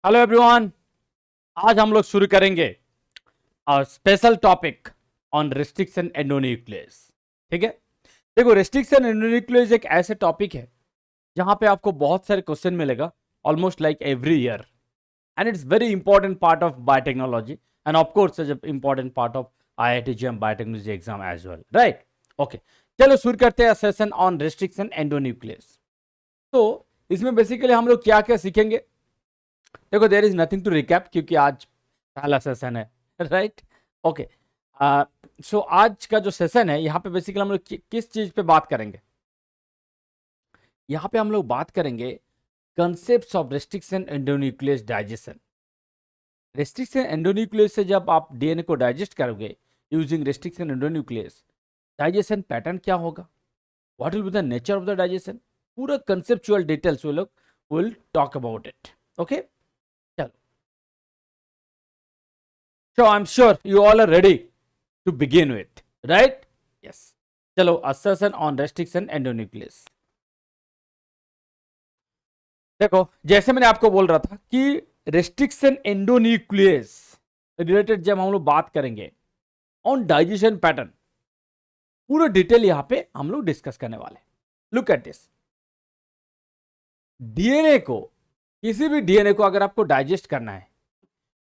Hello everyone. आज हम लोग शुरू करेंगे special topic on restriction endonuclease. ठीक है, देखो रेस्ट्रिक्शन एंडोन्यूक्लियस एक ऐसे टॉपिक है जहां पे आपको बहुत सारे क्वेश्चन मिलेगा almost like every year, and it's very important part of biotechnology and of course is important part of IIT-JEM biotechnology exam as well, right? Okay, चलो शुरू करते हैं सेशन ऑन रेस्ट्रिक्शन एंडोन्यूक्लियस। तो इसमें बेसिकली हम लोग क्या क्या सीखेंगे? देखो, there is nothing to recap क्योंकि आज पहला सेशन है, राइट? ओके, सो आज का जो सेशन है यहाँ पे बेसिकली हम लोग किस चीज पे बात करेंगे? यहाँ पे हम लोग बात करेंगे concept of restriction endonuclease digestion. Restriction endonuclease से जब आप डीएनए को डाइजेस्ट करोगे using restriction endonuclease, digestion pattern क्या होगा, what will be the nature of the digestion, पूरा कंसेप्चुअल डिटेल्स वो लोग will talk about it. Okay, so I'm sure you all are ready to begin with, right? Yes. चलो, a session on restriction endonuclease। देखो, जैसे मैंने आपको बोल रहा था कि रेस्ट्रिक्शन एंडोन्यूक्लियस रिलेटेड जब हम लोग बात करेंगे ऑन डाइजेशन पैटर्न, पूरा डिटेल यहां पे हम लोग डिस्कस करने वाले। लुक एट दिस, डीएनए को, किसी भी डीएनए को अगर आपको डाइजेस्ट करना है,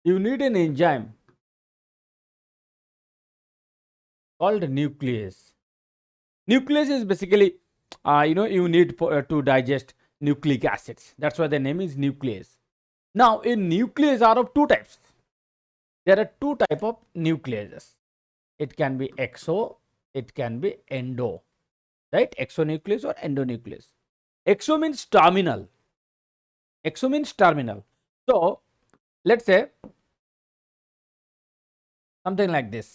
you need an enzyme called nuclease. Nuclease is basically, you need to digest nucleic acids. That's why the name is nuclease. Now, in nuclease are of two types. There are two type of nucleases. It can be exo, it can be endo, right? Exonuclease or endonuclease. Exo means terminal. Exo means terminal. So, let's say something like this.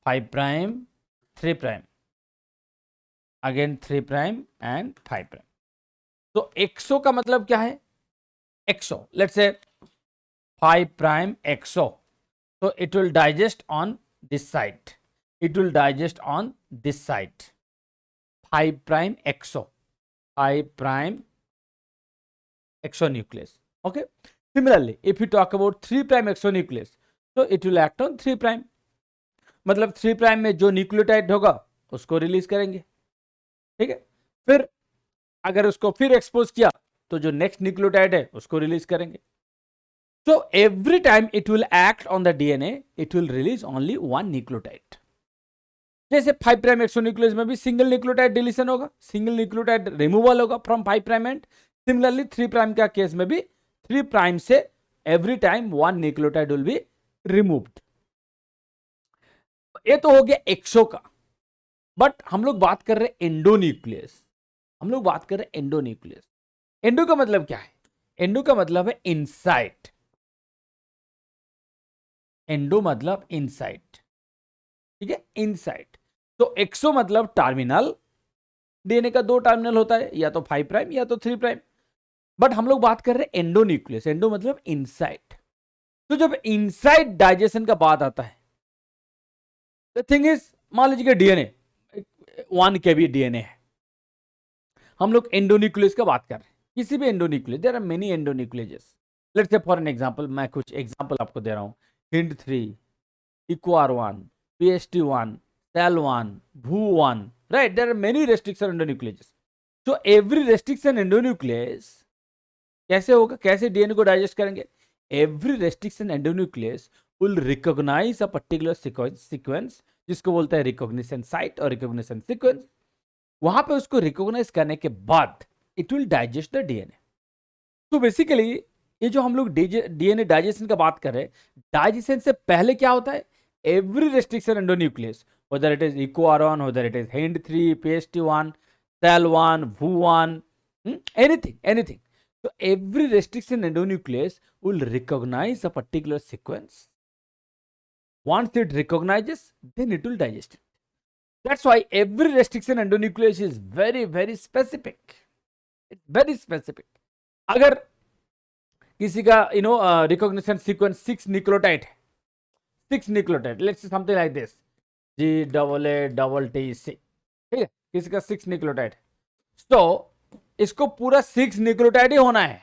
5 prime, 3 prime, again 3 prime and 5 prime. तो एक्सो का मतलब क्या है? एक्सो, let's say 5 prime exo, so it will digest on this side, it will digest on this side, 5 prime exo, 5 prime exonuclease. Okay, similarly if you talk about 3 prime exonuclease, so it will act on 3 prime, मतलब 3 prime में जो nucleotide होगा उसको release करेंगे। ठीक है, फिर अगर उसको फिर एक्सपोज किया तो जो नेक्स्ट न्यूक्लियोटाइड है उसको रिलीज करेंगे। So every time it will act on the DNA, it will release only one nucleotide. जैसे 5 प्राइम एक्सोन्यूक्लियस में भी सिंगल न्यूक्लियोटाइड डिलीशन होगा, सिंगल न्यूक्लियोटाइड रिमूवल होगा from 5 prime and similarly 3 prime का case में भी 3 प्राइम से every time one nucleotide will be removed. ये तो हो गया एक्सो का, बट हम लोग बात कर रहे हैं एंडोन्यूक्लियस। हम लोग बात कर रहे हैं एंडोन्यूक्लियस। एंडो का मतलब क्या है? एंडो का मतलब है इनसाइड। एंडो मतलब इनसाइड, ठीक है, इनसाइड। तो एक्सो मतलब टर्मिनल, डीएनए का 2 टर्मिनल होता है, या तो 5 प्राइम या तो 3 प्राइम, बट हम लोग बात कर रहे हैं एंडोन्यूक्लियस। एंडो मतलब इनसाइड। तो जब इनसाइड डाइजेशन का बात आता है, द थिंग इज, मान लीजिए डीएनए 1 kb डीएनए है, हम लोग एंडोन्यूक्लियस का बात कर रहे हैं, किसी भी endonuclease, there are many endonuclease. Let's say for an example, मैं कुछ एग्जांपल आपको दे रहा हूं, HIND3, EQR1, PST1, SAL1, VU1, right? There are many restriction endonucleases. So every restriction endonuclease कैसे होगा, कैसे डीएनए को डाइजेस्ट करेंगे? Every restriction endonuclease will recognize a particular sequence, जिसको बोलते हैं रिकॉग्निशन साइट और रिकॉग्निशन सीक्वेंस। वहां पे उसको रिकॉग्नाइज करने के बाद it will digest the DNA. तो बेसिकली ये जो हम लोग डीएनए डाइजेशन का बात कर रहे हैं, डाइजेशन से पहले क्या होता है? Every restriction endonuclease, whether it is EQR1, whether it is HIND3, PST1, SAL1, VU1, anything. So every restriction endonuclease will recognize a particular sequence. Once it recognizes, then it will digest it. That's why every restriction endonuclease is very, very specific. It's very specific. अगर किसी का recognition sequence 6 nucleotide है, 6 nucleotide, let's say something like this, GAATTC, ठीक है, किसी का 6 nucleotide, तो इसको पूरा 6 न्यूक्लियोटाइड ही होना है।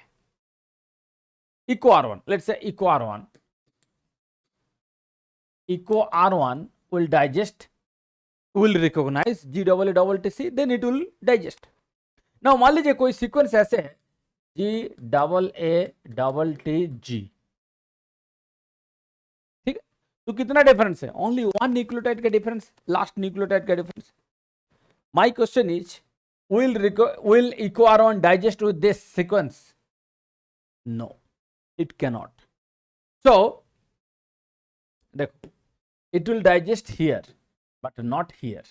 echo R1, let's say echo R1 will digest, will recognize GAATC, then it will digest. Now मान लीजिए कोई सीक्वेंस ऐसे है GAATG, ठीक है, तो कितना डिफरेंस है? ओनली वन न्यूक्लियोटाइड का डिफरेंस, लास्ट न्यूक्लियोटाइड का difference. My question is, will echo R1 digest with this sequence? No, it cannot. So देखो, it will digest here but not here.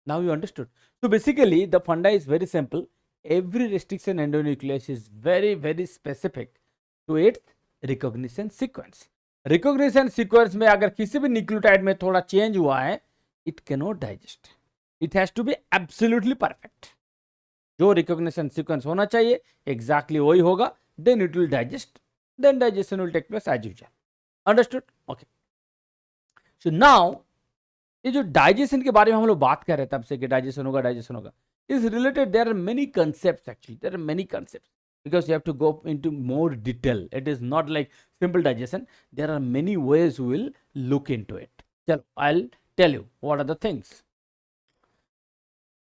Now you understood. So basically the funda is very simple. Every restriction endonuclease is very very specific to its recognition sequence. Recognition sequence में अगर किसी भी nucleotide में थोड़ा change हुआ है, it cannot digest. It has to be absolutely perfect. जो recognition sequence होना चाहिए exactly वही होगा, then it will digest, then digestion will take place as usual. Understood? Okay. So now ये जो डाइजेशन के बारे में हम लोग बात कर रहे थे तब से कि डाइजेशन होगा is related. There are many concepts actually. There are many concepts because you have to go into more detail. It is not like simple digestion. There are many ways we will look into it. चलो, I'll tell you what are the things.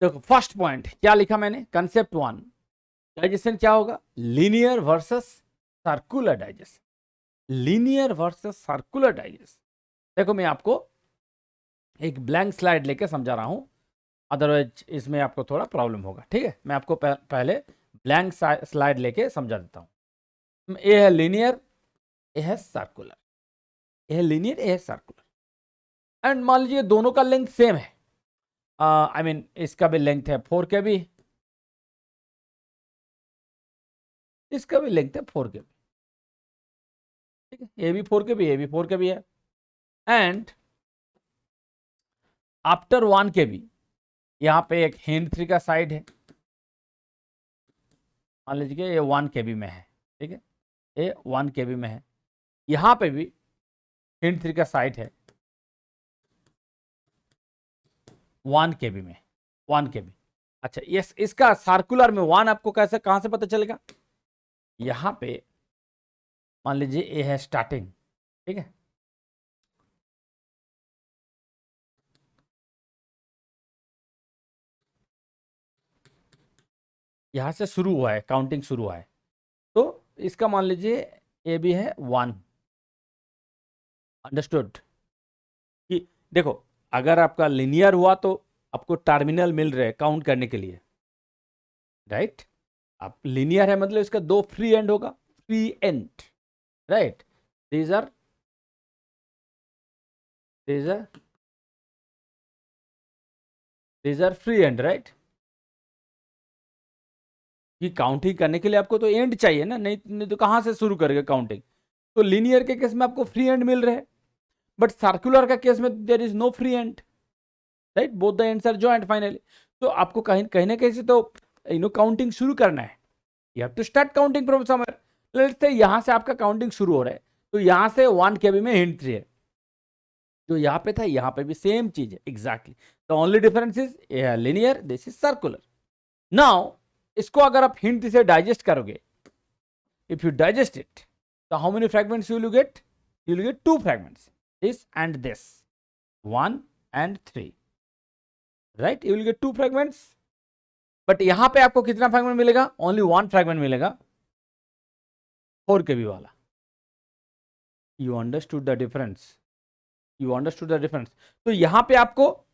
देखो, first point क्या लिखा मैंने? Concept 1, digestion क्या होगा? Linear versus circular digestion. Linear versus circular digestion. देखो, मैं आपको एक ब्लैंक स्लाइड लेके समझा रहा हूं, अदरवाइज इसमें आपको थोड़ा प्रॉब्लम होगा. ठीक है, मैं आपको पहले ब्लैंक स्लाइड लेके समझा देता हूं. ये है लीनियर, ये है सर्कुलर. ये है लीनियर, ये है सर्कुलर. एंड मान लीजिए दोनों का लेंथ सेम है. आई मीन इसका भी लेंथ है 4 kb, इसका भी लेंथ है 4 kb. ठीक है, ये भी 4 kb, ये भी 4 kb है. एंड आफ्टर 1 kb यहां पे एक हिंड 3 का साइड है. मान लीजिए ये 1 kb में है. ठीक है, ये 1 kb में है. यहां पे भी हिंड 3 का साइड है 1 kb में, 1 kb. अच्छा, यस, इसका सर्कुलर में 1 आपको कैसे, कहां से पता चलेगा? यहां पे मान लीजिए ये है स्टार्टिंग. ठीक है, यहां से शुरू हुआ है, काउंटिंग शुरू हुआ है, तो इसका मान लीजिए ये भी है 1. अंडरस्टूड? कि देखो, अगर आपका लिनियर हुआ तो आपको टर्मिनल मिल रहे हैं काउंट करने के लिए, राइट? आप लिनियर है मतलब इसका 2 फ्री एंड होगा, free end, right? these are free end, right? कि काउंटिंग करने के लिए आपको तो एंड चाहिए ना, नहीं तो कहां से शुरू करेगा काउंटिंग? तो लिनियर के केस में आपको फ्री एंड मिल रहे हैं, बट सर्कुलर का केस में there is no free end, right? Both the ends are joint finally. तो आपको कहीं ना कहीं से तो काउंटिंग शुरू करना है. You have to start counting from somewhere. Let's say यहां से आपका काउंटिंग शुरू हो रहा है, तो यहां से 1 kb में हिंट 3 है, जो यहां पे था यहां पे भी सेम चीज है exactly. The only difference is ये है linear, this is circular. Now इसको अगर आप हिंट से डाइजेस्ट करोगे, इफ यू डाइजेस्ट इट, तो how many fragments you will gate? You will get 2 fragments, this and this, 1 and 3, right? You will get 2 fragments. But यहां पे आपको कितना फ्रैगमेंट मिलेगा? ओनली 1 फ्रैगमेंट मिलेगा, 4 kb वाला. You understood the difference? You understood the difference? तो यहां पे आपको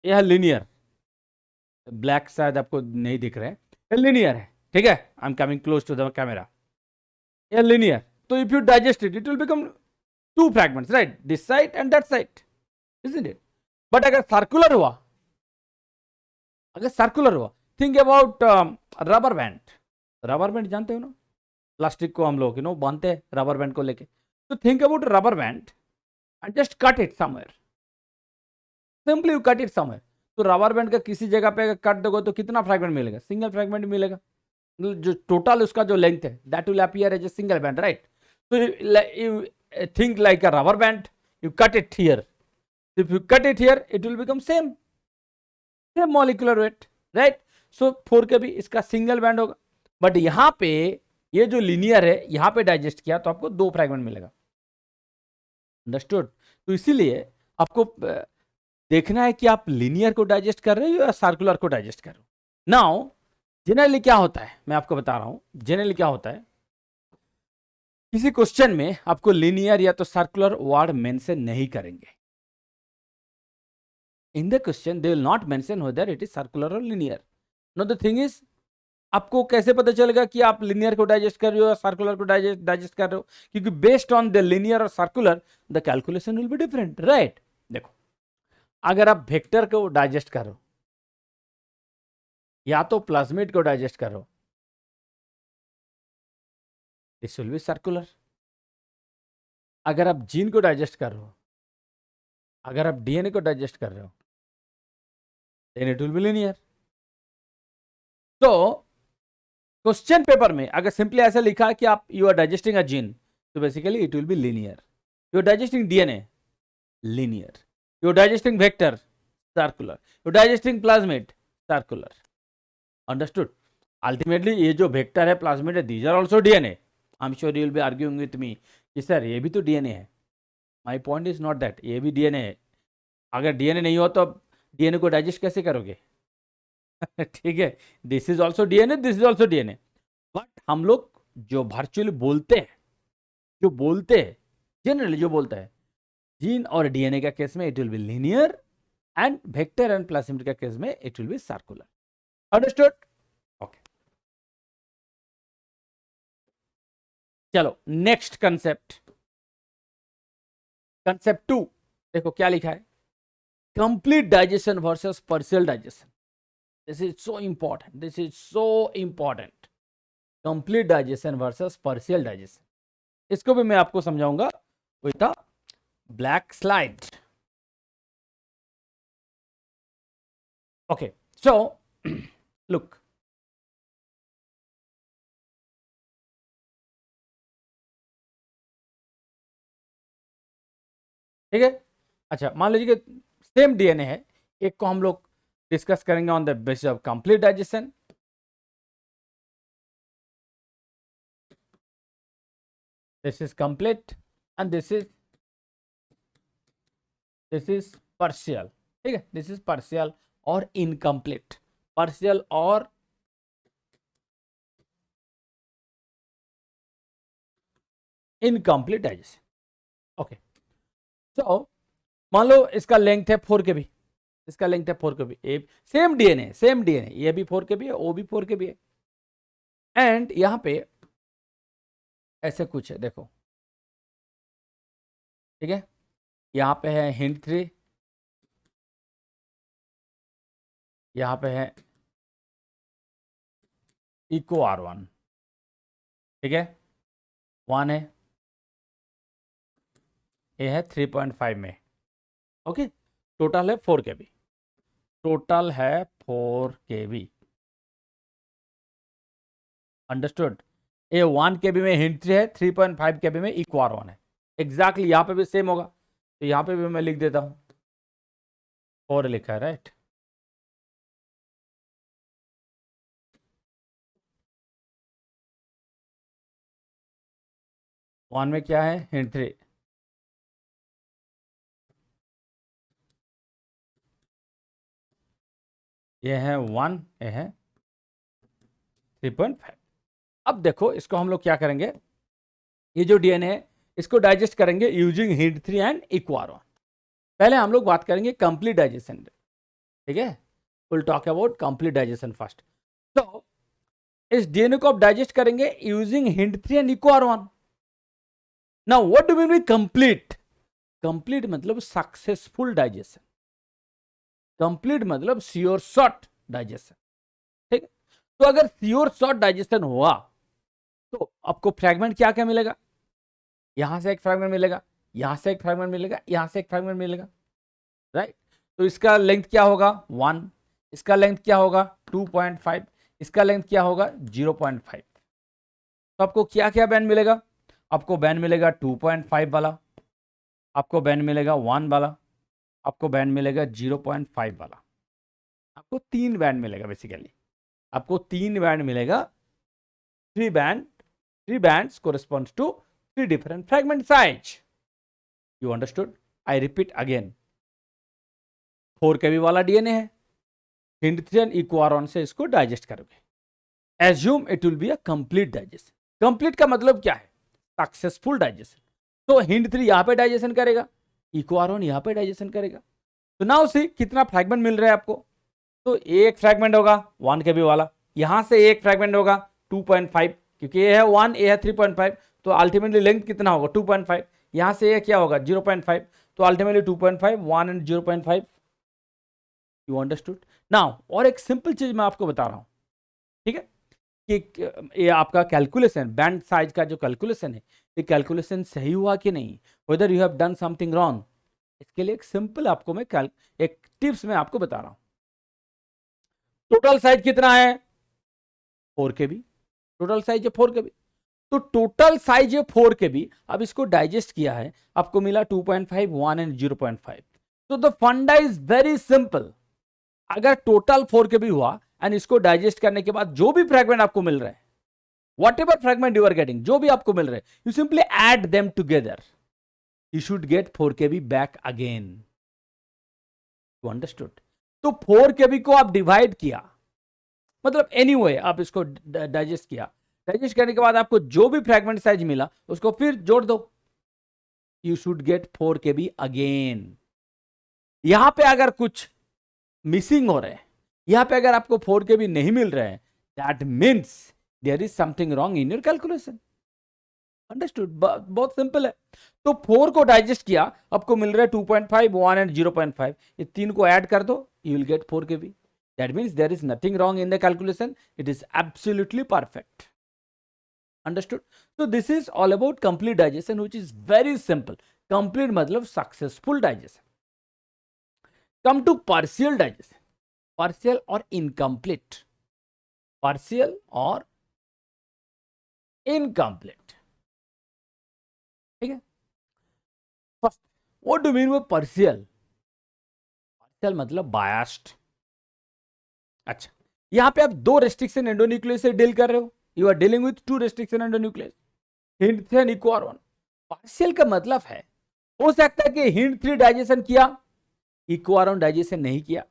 यह लिनियर, ब्लैक शायद आपको नहीं दिख रहे हैं, लिनियर है. ठीक है, I am coming close to the camera. यह लिनियर, तो if you digest it, it will become 2 fragments, right? This side and that side, isn't it? But अगर सर्कुलर हुआ, think about rubber band. Rubber band जानते हो ना, plastic को हम लोग बांधते हैं रबर बैंड को लेके. तो think about rubber band and just cut it somewhere. Simply you cut it somewhere. तो रबर बैंड का किसी जगह पे कट दोगे तो कितना फ्रैगमेंट मिलेगा? सिंगल फ्रैगमेंट मिलेगा. जो टोटल उसका जो लेंथ है, that will appear as a single band, right? तो you think like a rubber band, you cut it here. If you cut it here, it will become same molecular weight, right? So 4 kb इसका single band होगा. But यहां पे ये जो linear है यहां पे डाइजेस्ट किया तो आपको 2 फ्रैगमेंट मिलेगा। अंडरस्टूड? तो इसीलिए आपको देखना है कि आप लीनियर को डाइजेस्ट कर रहे हो या सर्कुलर को डाइजेस्ट कर रहे हो। नाउ जनरली क्या होता है, मैं आपको बता रहा हूं जनरली क्या होता है, किसी क्वेश्चन में आपको लीनियर या तो सर्कुलर वर्ड मेंशन नहीं करेंगे। In the question they will not mention whether it is circular और linear. No the thing is, आपको कैसे पता चलेगा कि आप लिनियर को डाइजेस्ट कर रहे हो या सर्कुलर को डाइजेस्ट कर रहे हो? क्योंकि बेस्ड ऑन द लिनियर और circular the calculation will be different, right? देखो, अगर आप वेक्टर को डाइजेस्ट कर रहे हो या तो प्लाज्मिड को डाइजेस्ट कर रहे हो, दिस विल बी सर्कुलर। अगर आप जीन को डाइजेस्ट कर रहे हो, अगर आप डीएनए को डाइजेस्ट कर रहे हो, then it will be linear. तो क्वेश्चन पेपर में अगर सिंपली ऐसा लिखा कि आप you are digesting a gene, तो basically it will be linear. You are digesting DNA, linear. You're digesting vector, circular. You're digesting plasmid, circular. Understood? Ultimately ये जो vector है, plasmid है, these are also DNA. I'm sure you will be arguing with me कि sir ये भी तो DNA है। My point is not that ये भी DNA है। अगर DNA नहीं हो तो DNA को डाइजेस्ट कैसे करोगे? ठीक है, this is also DNA, this is also DNA. But हम लोग जो वर्चुअली बोलते हैं, जनरली जो बोलता है, जीन और डीएनए का केस में it will be linear and vector and plasmid का केस में it will B circular. Understood? Okay, चलो नेक्स्ट कंसेप्ट, कंसेप्ट 2। देखो क्या लिखा है, complete digestion versus partial digestion. This is so important, this is so important. Complete digestion versus partial digestion, इसको भी मैं आपको समझाऊंगा with a black slide. Okay, so look, ठीक है? अच्छा, मान लीजिए कि सेम डीएनए है, एक को हम लोग डिस्कस करेंगे on the basis of complete digestion, this is complete and this is partial. ठीक है, दिस इज पार्शियल और इनकम्प्लीट, पार्शियल और इनकम्प्लीट डाइजेशन। ओके, तो मान लो इसका लेंथ है 4 kb, इसका लेंथ है 4 kb, ए सेम डीएनए, ये भी 4 kb है, ओ भी 4 kb है, एंड यहां पे ऐसे कुछ है, देखो, ठीक है? यहां पे है हिंट 3, यहां पे है इको R1, ठीक है? 1 है, ये है 3.5 में। ओके, टोटल है 4 kb, टोटल है 4 kb। अंडरस्टूड? ये 1 kb में हिंट 3 है, 3.5 kb में इको R1 है। एग्जैक्टली यहां पे भी सेम होगा, तो यहां पे भी मैं लिख देता हूं 4 लिखा है, राइट? वन में क्या है, हिंट 3, ये है 1, ये है 3.5। अब देखो इसको हम लोग क्या करेंगे, ये जो डीएनए है इसको डाइजेस्ट करेंगे using Hind 3 and Eco R1। पहले हम लोग बात करेंगे कंप्लीट डाइजेशन, ठीक है? Will talk about complete digestion first. तो इस डीएनए को आप डाइजेस्ट करेंगे using Hind 3 and Eco R1। Now what do mean by complete? Complete मतलब सक्सेसफुल डाइजेशन, कंप्लीट मतलब श्योर शॉट डाइजेशन, ठीक है? तो अगर श्योर शॉट डाइजेशन हुआ तो आपको फ्रैगमेंट क्या क्या मिलेगा? यहां से एक फ्रैगमेंट मिलेगा, यहां से एक फ्रैगमेंट मिलेगा, यहां से एक फ्रैगमेंट मिलेगा, राइट? तो इसका लेंथ क्या होगा 1, इसका लेंथ क्या होगा 2.5, इसका लेंथ क्या होगा 0.5। तो आपको क्या क्या बैंड मिलेगा? आपको बैंड मिलेगा 2.5 वाला, आपको बैंड मिलेगा 1 वाला, आपको बैंड मिलेगा 0.5 वाला, आपको 3 बैंड मिलेगा। बेसिकली आपको 3 बैंड मिलेगा three bands corresponds to three different fragment size. You understood? I repeat again. 4 kb वाला डीएनए है, HindIII and इक्वारॉन से इसको डाइजेस्ट करोगे. Assume it will be a complete digestion. Complete का मतलब क्या है? Successful digestion. तो HindIII यहां पे डाइजेशन करेगा, इक्वारॉन यहां पे डाइजेशन करेगा. तो नाउ सी कितना फ्रैगमेंट मिल रहा है आपको. तो एक फ्रैगमेंट होगा 1 kb वाला, यहां से एक फ्रैगमेंट होगा 2.5, क्योंकि ये है 1, ये है 3.5, तो अल्टीमेटली लेंथ कितना होगा 2.5. यहां से ये क्या होगा 0.5, तो ultimately 2.5, 1 and 0.5. You understood? Now और एक सिंपल चीज मैं आपको बता रहा हूं, ठीक है, कि ये आपका कैलकुलेशन, बैंड साइज का जो कैलकुलेशन है, ये कैलकुलेशन सही हुआ कि नहीं, whether you have done something wrong. इसके लिए एक सिंपल आपको मैं एक टिप्स में आपको बता रहा हूं. टोटल साइज कितना है 4 kb. टोटल साइज है 4 kb. तो टोटल साइज है 4 kb. अब इसको डाइजेस्ट किया है, आपको मिला 2.5, 1 एंड 0.5. तो द फंडा इज वेरी सिंपल. अगर टोटल 4 kb हुआ एंड इसको डाइजेस्ट करने के बाद जो भी फ्रैगमेंट आपको मिल रहा है, whatever fragment you are getting, जो भी आपको मिल रहा है, you simply add them together, you should get 4 kb back again. You understood? तो 4 kb को आप डिवाइड किया, मतलब anyway आप इसको डाइजेस्ट किया, डाइजेस्ट करने के बाद आपको जो भी फ्रैगमेंट साइज मिला उसको फिर जोड़ दो. You should get 4 kb again. यहां पे अगर कुछ मिसिंग हो रहा है, यहां पे अगर आपको 4 kb नहीं मिल रहा है, that means there is something wrong in your calculation. Understood? बहुत सिंपल है. तो 4 को डाइजेस्ट किया, आपको मिल रहा है 2.5, 1 एंड 0.5. ये तीन को ऐड कर दो, you will get 4 kb. That means there is nothing wrong in the calculation, it is absolutely perfect. Understood? तो this is all about complete digestion, which is very simple. Complete मतलब successful digestion. Come to partial digestion. Partial और incomplete. Partial और incomplete. ठीक है. First, what do mean by partial? Partial मतलब biased. अच्छा, यहां पे आप 2 रेस्ट्रिक्शन एंडोन्यूक्लियस से डील कर रहे हो. You are dealing with 2 restriction endonuclease, HindIII and EcoRI. Partial का मतलब है, हो सकता है कि HindIII डाइजेशन किया, इक्वारॉन डाइजेशन नहीं किया.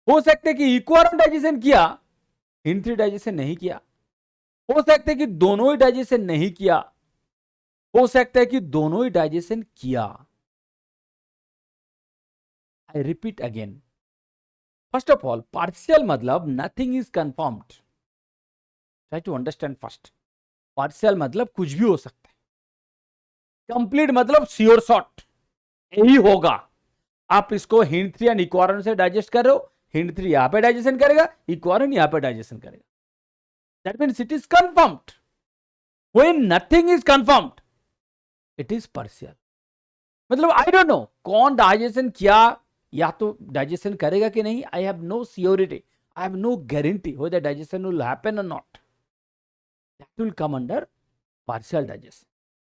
हो सकता है कि इक्वारॉन डाइजेशन किया, HindIII डाइजेशन नहीं किया. हो सकता है कि दोनों ही डाइजेशन नहीं किया. हो सकता है कि दोनों ही डाइजेशन किया. I repeat again. First of all, partial मतलब nothing is confirmed. Try to understand first. Partial मतलब कुछ भी हो सकता है. कंप्लीट मतलब श्योर शॉट, यही होगा. आप इसको HindIII एंड इक्वारॉन से डाइजेस्ट कर रहे हो, HindIII यहां पे डाइजेशन करेगा, इक्वारॉन यहां पे डाइजेशन करेगा. That means it is confirmed. When nothing is confirmed, it is partial. मतलब आई डोंट नो कौन डाइजेशन किया या तो डाइजेशन करेगा कि नहीं. I have no surety, I have no guarantee whether digestion will happen और not. That will come under partial digestion.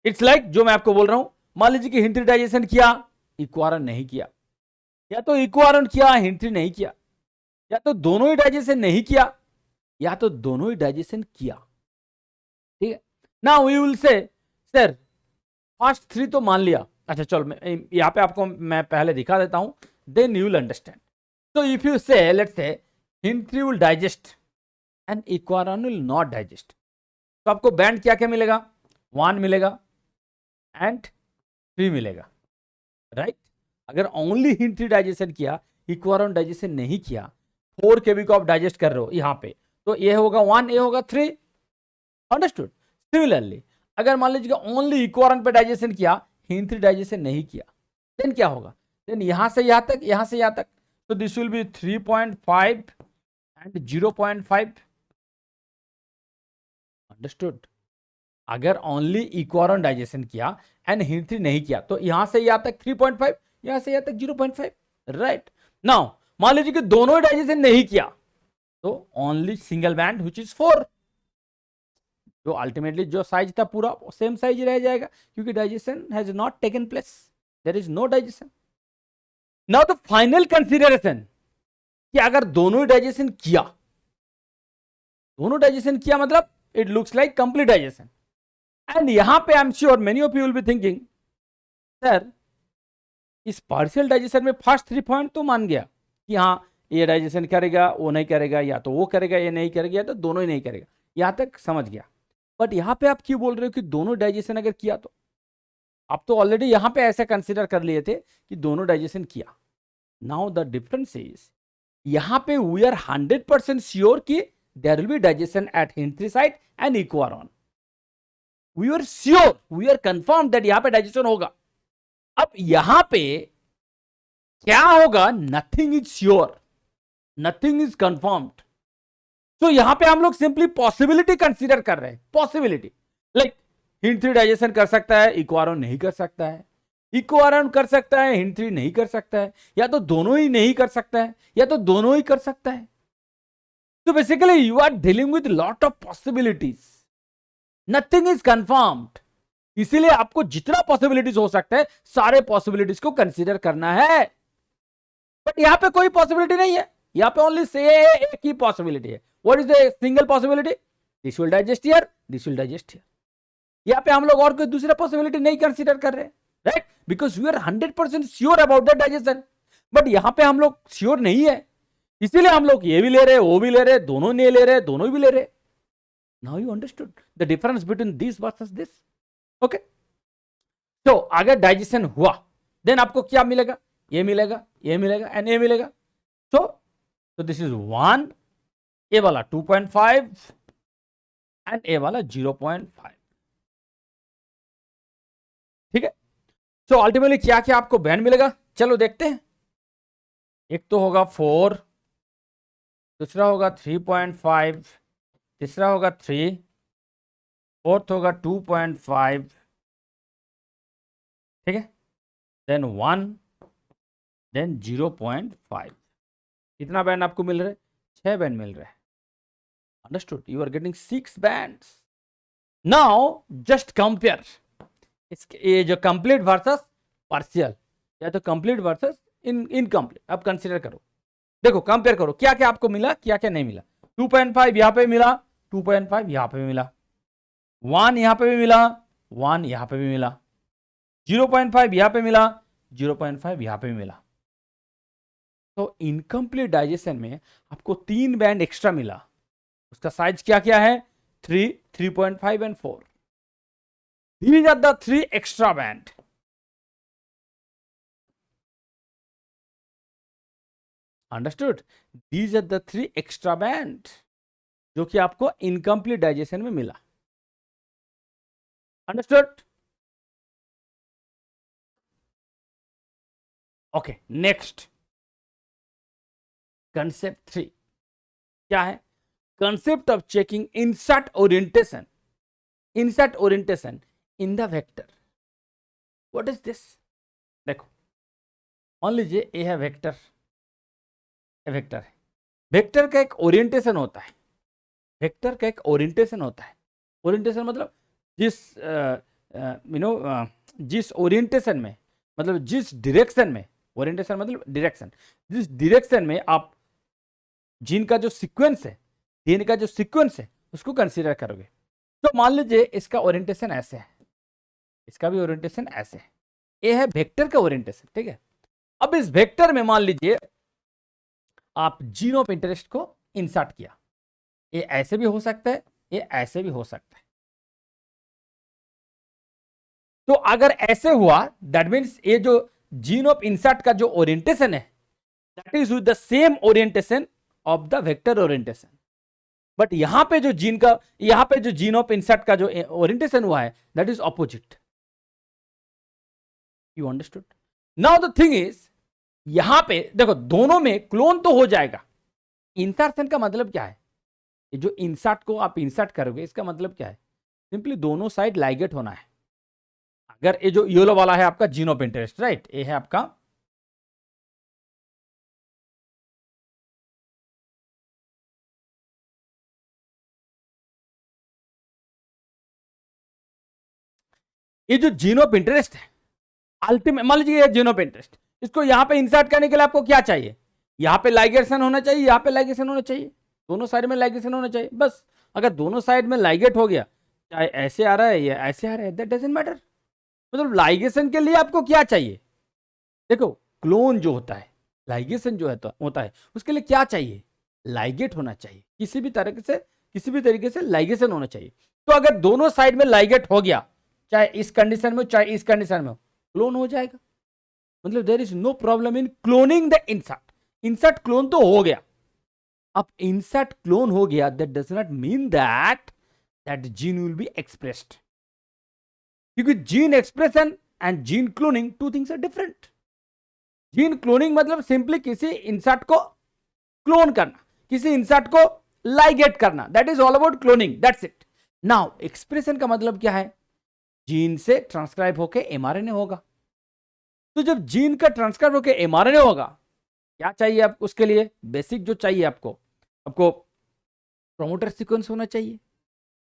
It's like जो मैं आपको बोल रहा हूं, मान लीजिए कि HindIII डाइजेशन किया, इक्वारॉन नहीं किया, या तो इक्वारॉन किया HindIII नहीं किया, या तो दोनों ही डाइजेशन नहीं किया, या तो दोनों ही डाइजेशन किया. ठीक है. Now we will say sir first 3 तो मान लिया. अच्छा चलो, मैं यहां पे आपको मैं पहले दिखा देता हूं, then you will understand. So if you say, let's say, HindIII will digest and इक्वारॉन will not digest, तो आपको बैंड क्या क्या मिलेगा? 1 मिलेगा एंड 3 मिलेगा, राइट? अगर ओनली HindIII डाइजेशन किया, इक्वारॉन डाइजेशन नहीं किया, 4 kb को आप डाइजेस्ट कर रहे हो यहां पे, तो ये होगा 1, ये होगा 3. अंडरस्टूड? सिमिलरली अगर मान लीजिए ओनली इक्वारॉन पे डाइजेशन किया, HindIII डाइजेशन नहीं किया, देन क्या होगा? देन यहां से यहां तक, यहां से यहां तक, तो this will be 3.5 and 0.5. Understood? अगर ओनली इक्वारॉन डाइजेशन किया एंड HindIII नहीं किया, तो यहां से यहां तक 3.5, यहां से यहां तक 0.5, राइट? नाउ मान लीजिए कि दोनों डाइजेशन नहीं किया, तो only single band which is 4, जो अल्टीमेटली जो साइज था पूरा सेम साइज रह जाएगा, क्योंकि digestion has not taken place, there is no digestion. Now the final consideration, कि अगर दोनों डाइजेशन किया, दोनों डाइजेशन किया मतलब it looks like complete digestion. And यहाँ पे I'm sure many of you will be thinking, sir इस पार्शियल डाइजेशन में फर्स्ट 3 पॉइंट तो मान गया कि हाँ ये डाइजेशन करेगा, वो नहीं करेगा, या तो वो करेगा ये नहीं करेगा, या तो दोनों ही नहीं करेगा, यहाँ तक समझ गया. बट यहाँ पे आप क्यों बोल रहे हो कि दोनों डाइजेशन अगर किया तो? आप तो ऑलरेडी यहाँ पे ऐसा कंसिडर कर लिए थे कि दोनों डाइजेशन किया. नाउ द डिफरेंस इज, यहाँ पे वी आर 100% श्योर कि there will be digestion at HindIII site and EcoRI. We are sure, we are confirm that यहाँ पे डाइजेशन होगा. अब यहां पे क्या होगा? Nothing is sure, nothing is confirmed. तो यहां पे हम लोग सिंपली पॉसिबिलिटी कंसीडर कर रहे हैं. पॉसिबिलिटी लाइक HindIII डाइजेशन कर सकता है, इक्वारॉन नहीं कर सकता है, इक्वारॉन कर सकता है, HindIII नहीं कर सकता है, या तो दोनों ही नहीं कर सकता है, या तो दोनों ही कर सकता है. तो basically you are dealing with lot of possibilities, nothing is confirmed. इसीलिए आपको जितना पॉसिबिलिटीज हो सकता है सारे पॉसिबिलिटीज को कंसीडर करना है. बट यहां पे कोई पॉसिबिलिटी नहीं है, यहां पे ओनली एक ही पॉसिबिलिटी है. What is the single possibility? This will digest here, this will digest here. यहां पे हम लोग और कोई दूसरा पॉसिबिलिटी नहीं कंसीडर कर रहे, right? Because we are 100% sure about the digestion. But यहां पे हम लोग श्योर नहीं है, इसीलिए हम लोग ये भी ले रहे, वो भी ले रहे, दोनों नहीं ले रहे, दोनों भी ले रहे. Now you understood the difference between this versus this. Okay, तो अगर डाइजेशन हुआ देन आपको क्या मिलेगा? ये मिलेगा, ये मिलेगा एंड ये मिलेगा. तो दिस इज 1, ए वाला 2.5 एंड ए वाला 0.5. ठीक है. तो अल्टीमेटली क्या क्या आपको बैंड मिलेगा? चलो देखते हैं. एक तो होगा 4, दूसरा होगा 3.5, तीसरा होगा 3, फोर्थ होगा 2.5. ठीक है, देन 1, देन 0.5. कितना बैंड आपको मिल रहा है? 6 बैंड मिल रहा है. Understood? You are getting 6 bands. Now just compare इसके, ये जो कंप्लीट वर्सेस पार्शियल, या तो कंप्लीट वर्सेस इनकम्प्लीट, अब कंसीडर करो. देखो कंपेयर करो क्या क्या आपको मिला, क्या क्या नहीं मिला. 2.5 यहां पे मिला, 2.5 यहां पे मिला, 1 यहां पे भी मिला, 1 यहां पे भी मिला, 0.5 यहां पे मिला, 0.5 यहां पे भी मिला. तो इनकम्प्लीट डाइजेशन में आपको 3 बैंड एक्स्ट्रा मिला. उसका साइज क्या क्या है? 3, 3.5 and 4. These are the 3 extra band. Understood? These are the 3 extra band जो कि आपको इनकम्प्लीट डाइजेशन में मिला. अंडरस्टूड? ओके, नेक्स्ट कंसेप्ट 3 क्या है? Concept of checking insert orientation. Insert orientation in the vector. What is this? देखो, मान लीजिए ये है वेक्टर, ये वेक्टर है. वेक्टर का एक ओरिएंटेशन होता है, वेक्टर का एक ओरिएंटेशन होता है. ओरिएंटेशन मतलब जिस जिस ओरिएंटेशन में, मतलब जिस डायरेक्शन में, ओरिएंटेशन मतलब डायरेक्शन, जिस डायरेक्शन में आप जीन का जो सीक्वेंस है, जीन का जो सीक्वेंस है उसको कंसीडर करोगे. तो मान लीजिए इसका ओरिएंटेशन ऐसे है, इसका भी ओरिएंटेशन ऐसे है. ये है वेक्टर का ओरिएंटेशन. ठीक है. अब इस वेक्टर में मान लीजिए आप जीन ऑफ इंटरेस्ट को इंसर्ट किया. ये ऐसे भी हो सकता है, ये ऐसे भी हो सकता है. तो अगर ऐसे हुआ दैट मीन्स ये जो जीन ऑफ इंसर्ट का जो ओरिएंटेशन है that is with the same orientation of the vector orientation. But यहां पे जो जीन का, यहां पे जो जीन ऑफ इंसर्ट का जो ओरिएंटेशन हुआ है that is opposite. You understood? Now the thing is, यहां पे देखो दोनों में क्लोन तो हो जाएगा. इंसर्शन का मतलब क्या है? ये जो इंसर्ट को आप इंसर्ट करोगे इसका मतलब क्या है? सिंपली दोनों साइड लाइगेट होना है. अगर ये जो येलो वाला है आपका जीन ऑफ इंटरेस्ट, राइट, ये है आपका ये जो जीन ऑफ इंटरेस्ट है, अल्टीमेट मान लीजिए ये जीन ऑफ इंटरेस्ट, इसको यहां पे इंसर्ट करने के लिए आपको क्या चाहिए? यहां पे लाइगेशन होना चाहिए, यहां पे लाइगेशन होना चाहिए, दोनों साइड में लाइगेशन होना चाहिए. बस अगर दोनों साइड में लाइगेट हो गया, चाहे ऐसे आ रहा है या ऐसे आ रहा है, दैट डजंट मैटर। मतलब लाइगेशन के लिए आपको क्या चाहिए? देखो, क्लोन जो होता है, लाइगेशन जो है तो होता है, उसके लिए क्या चाहिए? लाइगेट होना चाहिए, किसी भी तरीके से लाइगेशन होना चाहिए। तो अगर दोनों साइड में लाइगेट हो गया, चाहे इस कंडीशन में चाहे इस कंडीशन में हो, क्लोन हो जाएगा। मतलब there is no problem in cloning the insert. Insert clone तो हो गया। अब इंसर्ट क्लोन हो गया, that does not mean that gene will be expressed, क्योंकि gene expression and gene cloning two things are different. Gene cloning मतलब simply किसी insert को क्लोन करना, किसी इंसर्ट को लाइगेट करना, that is all about cloning, that's it. Now expression का मतलब क्या है? जीन से ट्रांसक्राइब होके एमआरएनए होगा। तो जब जीन का ट्रांसक्राइब होके एमआरएनए होगा, क्या चाहिए आपको उसके लिए? बेसिक जो चाहिए आपको प्रोमोटर सीक्वेंस होना चाहिए।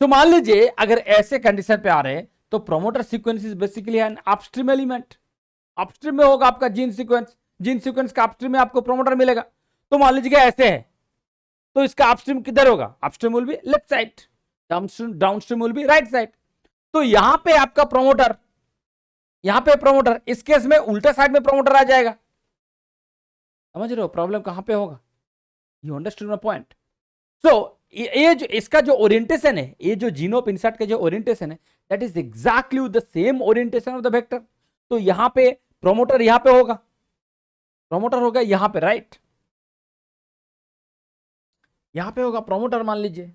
तो मान लीजिए अगर ऐसे कंडीशन पे आ रहे हैं, तो promoter sequence is basically an upstream element. Upstream में होगा आपका जीन सीक्वेंस का अपस्ट्रीम में आपको प्रोमोटर मिलेगा। तो मान लीजिए ऐसे है, तो इसका अपस्ट्रीम किधर होगा? Upstream will be left side, downstream will be right side. तो यहां पे आपका प्रोमोटर, यहां पे प्रोमोटर, इस केस में उल्टा साइड में प्रोमोटर आ जाएगा। समझ रहे हो प्रॉब्लम कहां पे होगा? You understood my point? So ये जो इसका जो ओरिएंटेशन है, ये जो जीन ऑफ इंसर्ट का जो ओरिएंटेशन है, that is exactly the same orientation of the vector. तो यहां पे प्रोमोटर यहां पे होगा, प्रोमोटर होगा यहां पे, राइट? यहां पे होगा प्रोमोटर मान लीजिए,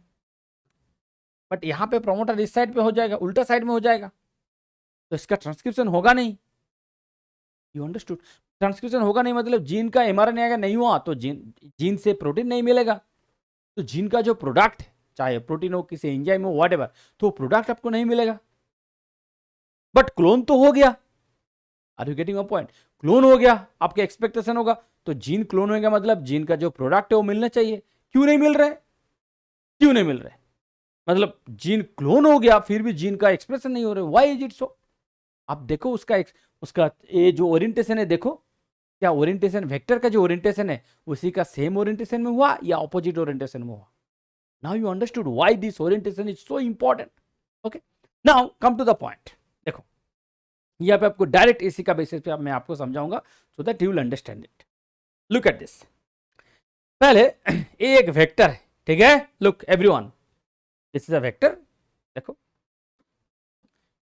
बट यहां पे प्रोमोटर इस साइड पे हो जाएगा, उल्टा साइड में हो जाएगा, तो इसका ट्रांसक्रिप्शन होगा नहीं। You understood? ट्रांसक्रिप्शन होगा नहीं मतलब जीन का एमआरएनए अगर नहीं हुआ तो जीन से प्रोटीन नहीं मिलेगा। तो जीन का जो प्रोडक्ट है, चाहे प्रोटीन हो, किसी एंजाइम हो, व्हाटएवर, तो प्रोडक्ट आपको नहीं मिलेगा। बट क्लोन तो हो गया। Are you getting a point? Clone हो गया, आपके एक्सपेक्टेशन होगा, तो जीन क्लोन हो गया मतलब जीन का जो प्रोडक्ट है वो मिलना चाहिए। क्यों नहीं मिल रहा है? क्यों नहीं मिल रहा है? मतलब जीन क्लोन हो गया फिर भी जीन का एक्सप्रेशन नहीं हो रहा है, व्हाई इज इट सो? आप देखो उसका ये जो ओरिएंटेशन है, देखो क्या ओरिएंटेशन, वेक्टर का जो ओरिएंटेशन है उसी का सेम ओरिएंटेशन में हुआ या ऑपोजिट ओरिएंटेशन में हुआ? Now you understood why this orientation is so important. Okay, now come to the point. देखो यहाँ पे आपको डायरेक्ट इसी का बेसिस पे मैं आपको समझाऊंगा so that you will understand it. Look at this. पहले ये एक वेक्टर है, ठीक है? Look everyone, this is a vector. देखो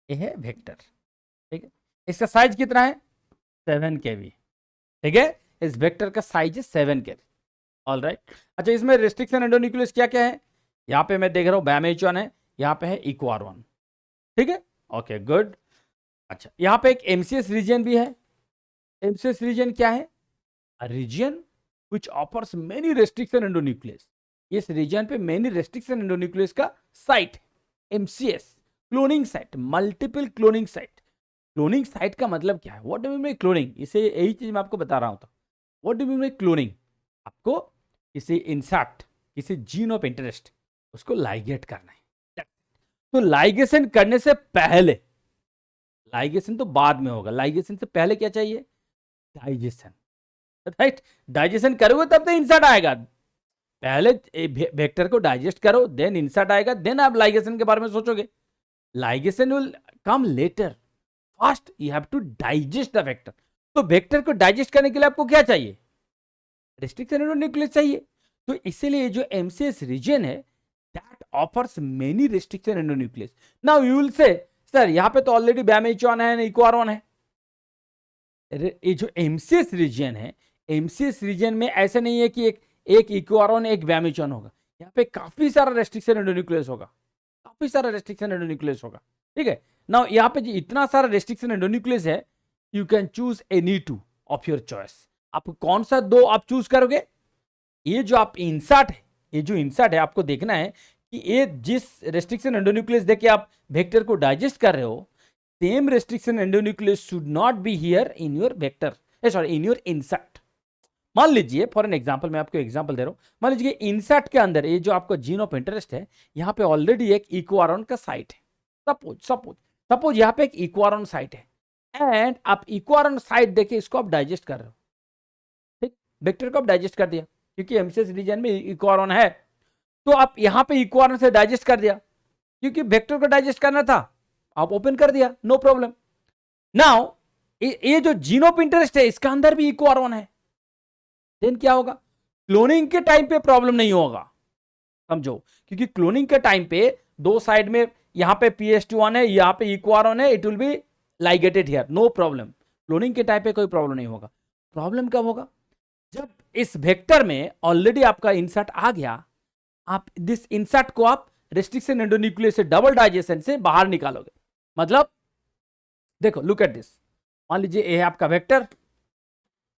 ये है वेक्टर, ठीक है? इसका साइज कितना है? 7 kb, ठीक है? इस वेक्टर का साइज है 7 kb। All right. अच्छा, इसमें रेस्ट्रिक्शन एंडोन्यूक्लियस क्या क्या है? यहाँ पे मैं देख रहा हूँ बैमेचॉन है, यहाँ पे है इक्वार1, ठीक है? Okay good. अच्छा, यहाँ पे एक एमसीएस रीजन भी है। एमसीएस रीजन क्या है? Region which offers many restriction endonuclease. इस रीजन पे मेनी रेस्ट्रिक्शन एंडोन्यूक्लियस का site, MCS cloning site, multiple cloning site. Cloning site का मतलब क्या है? What do mean by cloning? इसे यही चीज मैं आपको बता रहा हूं। तो what do mean by cloning? आपको किसी इंसर्ट, किसी जीन ऑफ इंटरेस्ट, उसको लाइगेट करना है। तो लाइगेशन करने से पहले, लाइगेशन तो बाद में होगा, लाइगेशन से पहले क्या चाहिए? Digestion, right? डाइजेशन करोगे तब तो इंसर्ट आएगा। पहले वेक्टर को डाइजेस्ट करो, देन इंसर्ट आएगा, देन आप लाइगेशन के बारे में सोचोगे। Ligation will come later. First you have to digest the vector. तो वेक्टर को डाइजेस्ट करने के लिए आपको क्या चाहिए? रेस्ट्रिक्शन एंडोन्यूक्लियस चाहिए। तो इसीलिए जो एमसीएस रीजन है that offers many restriction endonuclease. Now you will say sir यहाँ पे तो ऑलरेडी बैमेचॉन है, इक्वार1 है। ये जो एमसीएस रीजन है, एमसीएस रीजन में ऐसा नहीं है कि एक इक्वार1 एक बैमेचॉन होगा। यहाँ पे काफी सारा रेस्ट्रिक्शन एंडोन्यूक्लियस होगा, काफी सारा रेस्ट्रिक्शन एंडोन्यूक्लियस होगा, ठीक है? नाउ यहाँ पे इतना सारा रेस्ट्रिक्शन एंडोन्यूक्लियस है, you can choose any two of your choice. आप कौन सा दो आप चूज करोगे? ये जो आप इंसर्ट है, ये जो इंसर्ट है, आपको देखना है कि ये जिस रेस्ट्रिक्शन एंडोन्यूक्लियस देके आप वेक्टर को डाइजेस्ट कर रहे हो, same restriction endonuclease should not be here in your vector, sorry in your insert. मान लीजिए फॉर एन एग्जांपल, मैं आपको एग्जांपल दे रहा हूं, मान लीजिए इंसर्ट के अंदर ये जो आपका जीन ऑफ इंटरेस्ट है, यहाँ पे ऑलरेडी एक इक्वार1 का साइट है। सपोज यहाँ पे एक इक्वार1 साइट है, एंड आप इक्वार1 साइट देके इसको आप डाइजेस्ट कर रहे हो, ठीक? वेक्टर को आप डाइजेस्ट कर दिया क्योंकि एमसीएस रीजन में इक्वार1 है। तो आप यहां पे इक्वारन से डाइजेस्ट कर दिया, क्योंकि वेक्टर को डाइजेस्ट करना था, आप ओपन कर दिया, नो प्रॉब्लम। नाउ ये जो जीन ऑफ इंटरेस्ट है इसका अंदर भी इक्वारन है, देन क्या होगा, क्लोनिंग के टाइम पे प्रॉब्लम नहीं होगा, समझो, क्योंकि क्लोनिंग के टाइम पे दो साइड में यहां पे pH2 है, यहां पे इक्वारन है, it will be ligated here, no problem. Cloning के टाइम पे कोई प्रॉब्लम नहीं होगा। प्रॉब्लम कब होगा, जब इस वेक्टर में ऑलरेडी आपका इंसर्ट आ गया, आप दिस इंसर्ट को आप रेस्ट्रिक्शन एंडोन्यूक्लियस से डबल डाइजेशन से बाहर निकालोगे। मतलब देखो, लुक एट दिस, मान लीजिए ये है आपका वेक्टर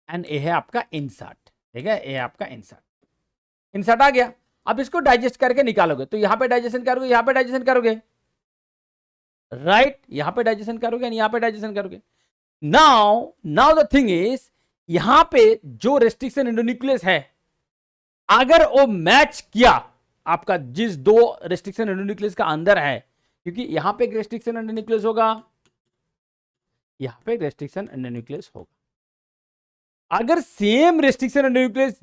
एंड ये है आपका इंसर्ट, ठीक है, ये है आपका इंसर्ट आ गया, अब इसको डाइजेस्ट करके निकालोगे, तो यहां पे डाइजेशन करोगे, यहां पे डाइजेशन करोगे, राइट, यहां पे डाइजेशन करोगे, यहां पे डाइजेशन करोगे। नाउ द थिंग इज, यहां पे जो रेस्ट्रिक्शन एंडोन्यूक्लियस है, अगर वो मैच किया आपका जिस दो रेस्ट्रिक्शन एंडोन्यूक्लियस का अंदर है, क्योंकि यहां पे एक रेस्ट्रिक्शन एंडोन्यूक्लियस होगा, यहां पे एक रेस्ट्रिक्शन एंडोन्यूक्लियस होगा, अगर सेम रेस्ट्रिक्शन एंडोन्यूक्लियस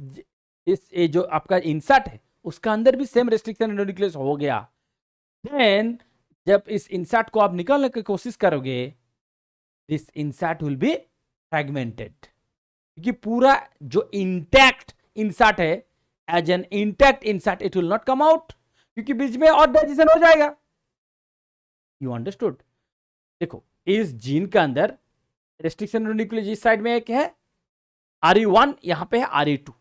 इस जो आपका इंसर्ट है उसका अंदर भी सेम रेस्ट्रिक्शन एंडोन्यूक्लियस हो गया, देन जब इस इंसर्ट को आप निकालने की कोशिश करोगे, this insert will be fragmented, क्योंकि पूरा जो इंटैक्ट इंसर्ट है, as an intact insert it will not come out, क्योंकि बीच में और डाइजेशन हो जाएगा। You understood? देखो, इस जीन के अंदर रेस्ट्रिक्शन एंडोन्यूक्लियस इस साइड में एक है RE1, यहां पे है RE2।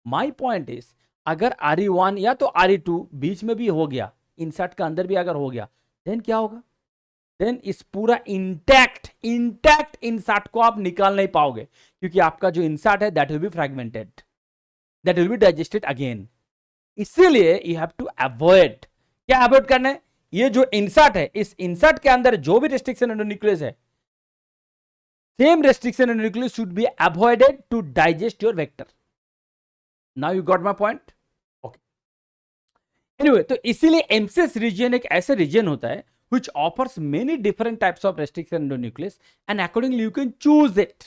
माई पॉइंट इज, अगर RE1 या तो RE2 बीच में भी हो गया, इंसर्ट का अंदर भी अगर हो गया, देन क्या होगा, देन इस पूरा इंटैक्ट इंसर्ट को आप निकाल नहीं पाओगे, क्योंकि आपका जो इंसर्ट है that will be fragmented, that will be digested again. इसीलिए यू हैव टू अवॉइड, क्या अवॉइड करना है, ये जो इंसर्ट है, इस इंसर्ट के अंदर जो भी रेस्ट्रिक्शन एंडोन्यूक्लियस है, same restriction endonuclease should be avoided to digest your vector. Now you got my point? Okay, anyway, तो इसीलिए एमसीएस रीजन एक ऐसे रीजन होता है which offers many different types of restriction endonuclease and accordingly you can choose it,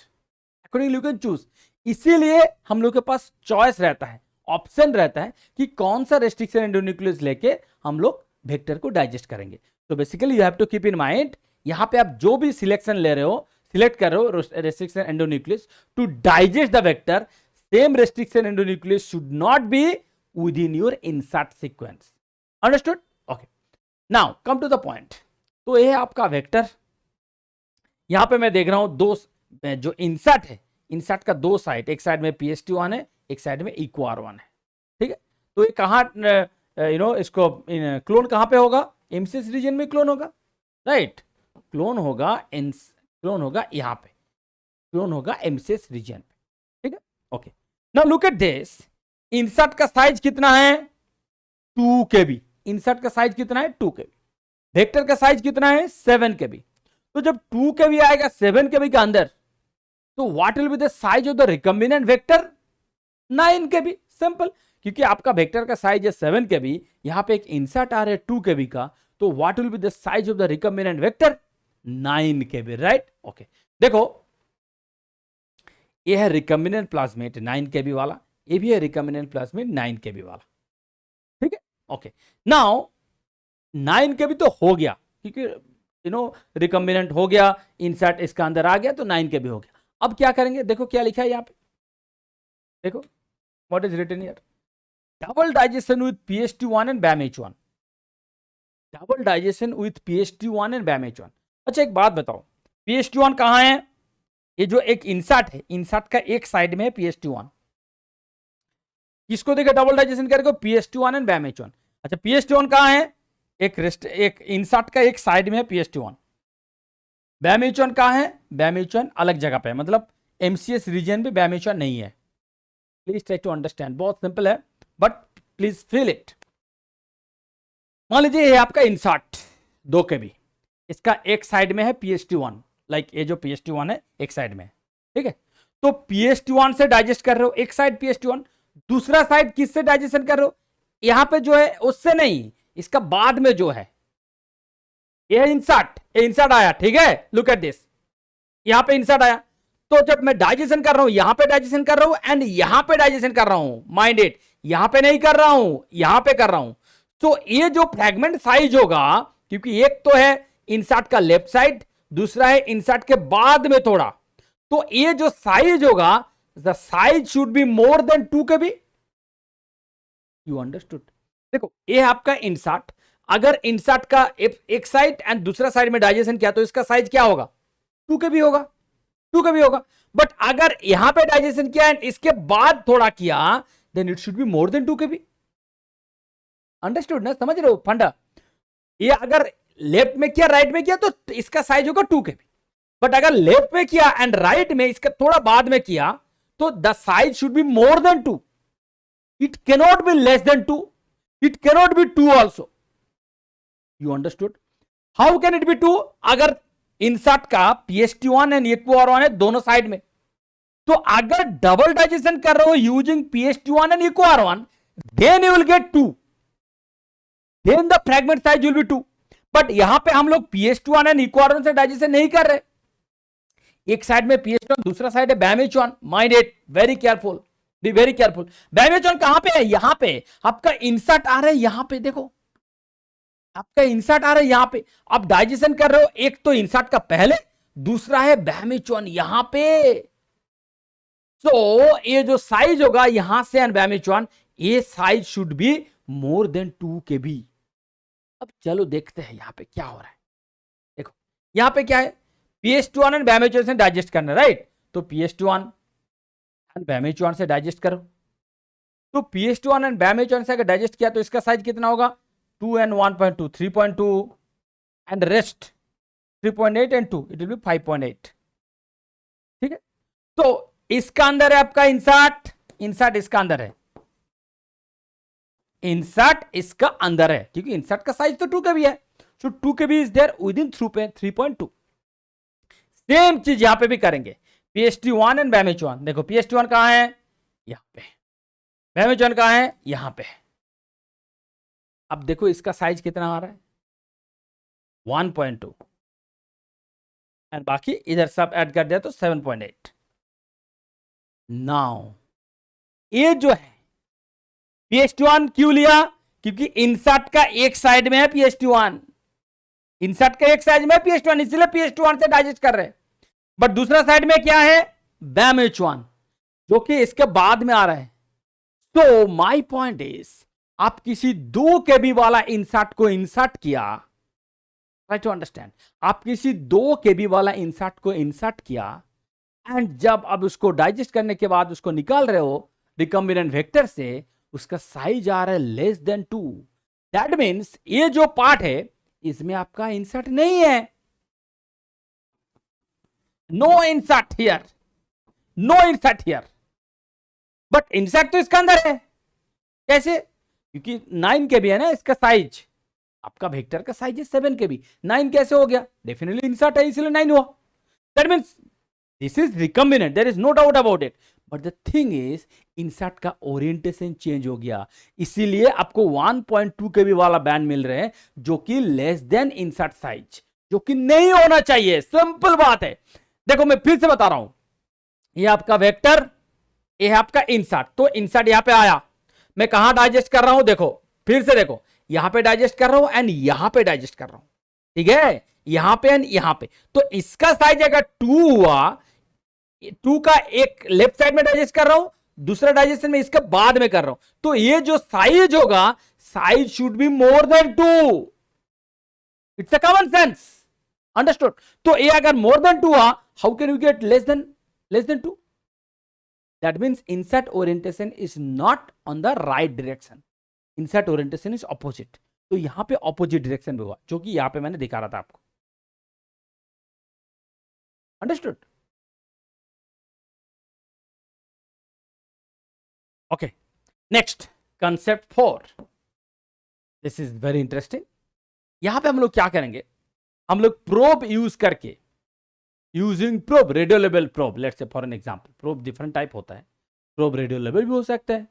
accordingly you can choose। इसीलिए हम लोग के पास चॉइस रहता है, ऑप्शन रहता है कि कौन सा रेस्ट्रिक्शन एंडोन्यूक्लियस लेके हम लोग वेक्टर को डाइजेस्ट करेंगे। तो basically you have to keep in mind, यहां पे आप जो भी सिलेक्शन ले रहे हो, सिलेक्ट कर रहे हो restriction endonuclease to digest the vector, same restriction endonuclease should not be within your insert sequence. Understood? Okay, now come to the point. तो ये है आपका वेक्टर, यहां पे मैं देख रहा हूं दो जो इंसर्ट है, इंसर्ट का दो साइड, एक साइड में pH2 है, एक साइड में EQ1 है, ठीक है। तो ये कहां इसको क्लोन कहां पे होगा, एमसीएस रीजन में क्लोन होगा, राइट, क्लोन होगा यहां पे, क्लोन होगा एमसीएस रीजन पे, ठीक है। Okay, now look at this, insert का साइज कितना है, 2 KB, इंसर्ट का साइज कितना है 2 KB, वेक्टर का साइज कितना है 7 KB। तो जब 2 KB आएगा 7 KB के अंदर, तो what will be the size of the recombinant vector, 9 KB, simple, क्योंकि आपका वेक्टर का साइज है 7 KB, यहां पे एक इंसर्ट आ रहा है 2 KB का, तो what will be the size of the recombinant vector, 9 KB, right. Okay, देखो ये है रिकम्बिनेंट प्लाज्मिड 9 KB वाला, ये भी है रिकम्बिनेंट प्लाज्मिड 9 KB वाला, ठीक है। ओके, नाउ 9 KB तो हो गया, क्योंकि रिकम्बिनेंट हो गया, इंसर्ट इसका अंदर आ गया, तो 9 KB हो गया। अब क्या करेंगे, देखो क्या लिखा है यहां पे, देखो what is written here, double digestion with pH2 and BAMH1, double digestion with pH2 and BAMH1। अच्छा एक बात बताओ, pH2 कहां है, ये जो एक इंसर्ट है, इंसर्ट का एक साइड में है pH2, किसको देखा डबल डाइजेशन करेगा, pH2 एंड BAMH1। अच्छा pH2 कहां है, एक इंसर्ट का एक साइड में है pH2, BAMH1 कहां है, BAMH1 अलग जगह पे है, मतलब एमसीएस रीजन पे BAMH1 नहीं है। प्लीज ट्राई टू अंडरस्टैंड, बहुत सिंपल है बट प्लीज फील इट। मान लीजिए ये आपका इंसर्ट 2 KB, इसका एक साइड में है pH2, लाइक ये जो pH2 है एक साइड में है, ठीक है। तो pH2 से डाइजेस्ट कर रहे हो, एक साइड pH2, दूसरा साइड किससे डाइजेशन कर रहे हो, यहां पे जो है उससे नहीं, इसका बाद में जो है ये इंसर्ट आया, ठीक है। लुक एट दिस, यहां पे इंसर्ट आया, तो जब मैं डाइजेशन कर रहा हूं, यहां पे डाइजेशन कर रहा हूं एंड यहां पे डाइजेशन कर रहा हूं, माइंड इट, यहां पे नहीं कर रहा हूं, यहां पे कर रहा हूं। तो ये जो फ्रैगमेंट साइज होगा, क्योंकि एक तो है इंसर्ट का लेफ्ट साइड, दूसरा है इंसर्ट के बाद में थोड़ा, तो ये जो साइज होगा, the size should be more than 2 kb। You understood? देखो ये आपका इंसर्ट, अगर इंसर्ट का एक साइड एंड दूसरा साइड में डाइजेशन किया तो इसका साइज क्या होगा? 2 kb होगा, 2 kb होगा। बट अगर यहां पे डाइजेशन किया एंड इसके बाद थोड़ा किया, then it should be more than 2 kb। Understood ना? समझ रहे हो फंडा? ये अगर लेफ्ट में किया राइट में किया तो इसका साइज होगा 2 kb, बट अगर लेफ्ट में किया एंड राइट में इसका थोड़ा बाद में किया तो the size should be more than 2। It cannot be less than 2, it cannot be 2 also. You understood? How can it be 2? अगर इंसर्ट का PST1 एंड EQR1 है दोनों साइड में, तो अगर डबल डाइजेशन कर रहे हो using PST1 and EQR1, then you will get 2, then the fragment size will be 2। But यहां पे हम लोग PST1 एंड EQR1 से डाइजेशन नहीं कर रहे, एक साइड में PST1, दूसरा साइड है BAMH1। Mind it, very careful, be very careful. BAMH1 कहां पे है? यहां पे आपका इंसर्ट आ रहा है, यहां पे देखो आपका इंसर्ट आ रहा है यहां पे। आप डाइजेशन कर रहे हो, एक तो इंसर्ट का पहले, दूसरा है BAMH1 यहां पे। सो ये जो साइज होगा यहां से एंड BAMH1, ये size should be more than 2 kb। अब चलो देखते हैं यहां पे क्या हो रहा है। देखो यहां पे क्या है, PST1 एंड BAMH1 से डाइजेस्ट करना, राइट? तो PST1 एंड BAMH1 से डाइजेस्ट करो। तो PST1 एंड BAMH1 से अगर डाइजेस्ट किया तो इसका साइज कितना होगा? 2 and 1.2, 3.2, and rest 3.8 and 2, it will B 5.8। ठीक है, तो इसका अंदर है आपका इंसर्ट, इंसर्ट इसका अंदर है, इंसर्ट इसका अंदर है, क्योंकि इंसर्ट का साइज तो 2 kb है। So 2 kb is there within 3.2। सेम चीज यहां पे भी करेंगे, PST1 एंड BAMH1। देखो PST1 कहां है? यहां पे। BAMH1 कहां है? यहां पे। अब देखो इसका साइज कितना आ रहा है? 1.2, एंड बाकी इधर सब ऐड कर दिया तो 7.8। नाउ ये जो है PST1 क्यों लिया? क्योंकि इंसर्ट का एक साइड में है PST1, इंसर्ट का एक साइड में है PST1, इसलिए PST1 से डाइजेस्ट कर रहे। बट दूसरा साइड में क्या है? BAMH1, जो कि इसके बाद में आ रहा है। तो माय पॉइंट इज, आप किसी 2 kb वाला इंसर्ट को इंसर्ट किया, ट्राई टू अंडरस्टैंड, आप किसी 2 kb वाला इंसर्ट को इंसर्ट किया, एंड जब अब उसको डाइजेस्ट करने के बाद उसको निकाल रहे हो रिकॉम्बिनेंट वेक्टर से, उसका साइज आ रहा है लेस देन 2। दैट मीन्स ये जो पार्ट है इसमें आपका इंसर्ट नहीं है, no insert here, no insert here. But insert तो इसका अंदर है। कैसे? क्योंकि 9 kb है ना इसका साइज, आपका वेक्टर का साइज है 7 kb, 9 कैसे हो गया? डेफिनेटली इंसर्ट है इसलिए 9 हुआ। That means this is recombinant, there is no doubt about it. But the thing is insert का ओरिएंटेशन चेंज हो गया, इसीलिए आपको 1.2 kb वाला बैंड मिल रहे हैं, जो कि लेस देन इंसर्ट साइज, जो कि नहीं होना चाहिए। सिंपल बात है। देखो मैं फिर से बता रहा हूं, ये आपका वेक्टर, ये है आपका इंसर्ट। तो इंसर्ट यहां पे आया, मैं कहां डाइजेस्ट कर रहा हूं? देखो फिर से देखो, यहां पे डाइजेस्ट कर रहा हूं एंड यहां पे डाइजेस्ट कर रहा हूं, ठीक है? यहां पे एंड यहां पे। तो इसका साइज अगर 2 हुआ, 2 का एक लेफ्ट साइड में डाइजेस्ट कर रहा हूं, दूसरा डाइजेशन में इसके बाद में कर रहा हूं, तो ये जो साइज होगा, size should be more than 2। It's a common sense, understood? तो ये अगर मोर देन 2 हुआ, how can you get less than 2? That means insert orientation is not on the right direction. Insert orientation is opposite. तो यहां पे opposite direction में हुआ, जो कि यहां पे मैंने दिखा रहा था आपको। Understood? Okay. Next, concept 4. This is very interesting. यहां पे हम लोग क्या करेंगे? हम लोग प्रोब यूज करके, using probe, radio level probe, let's say for an example, probe different type होता है, प्रोब रेडियो लेवल भी हो सकता है,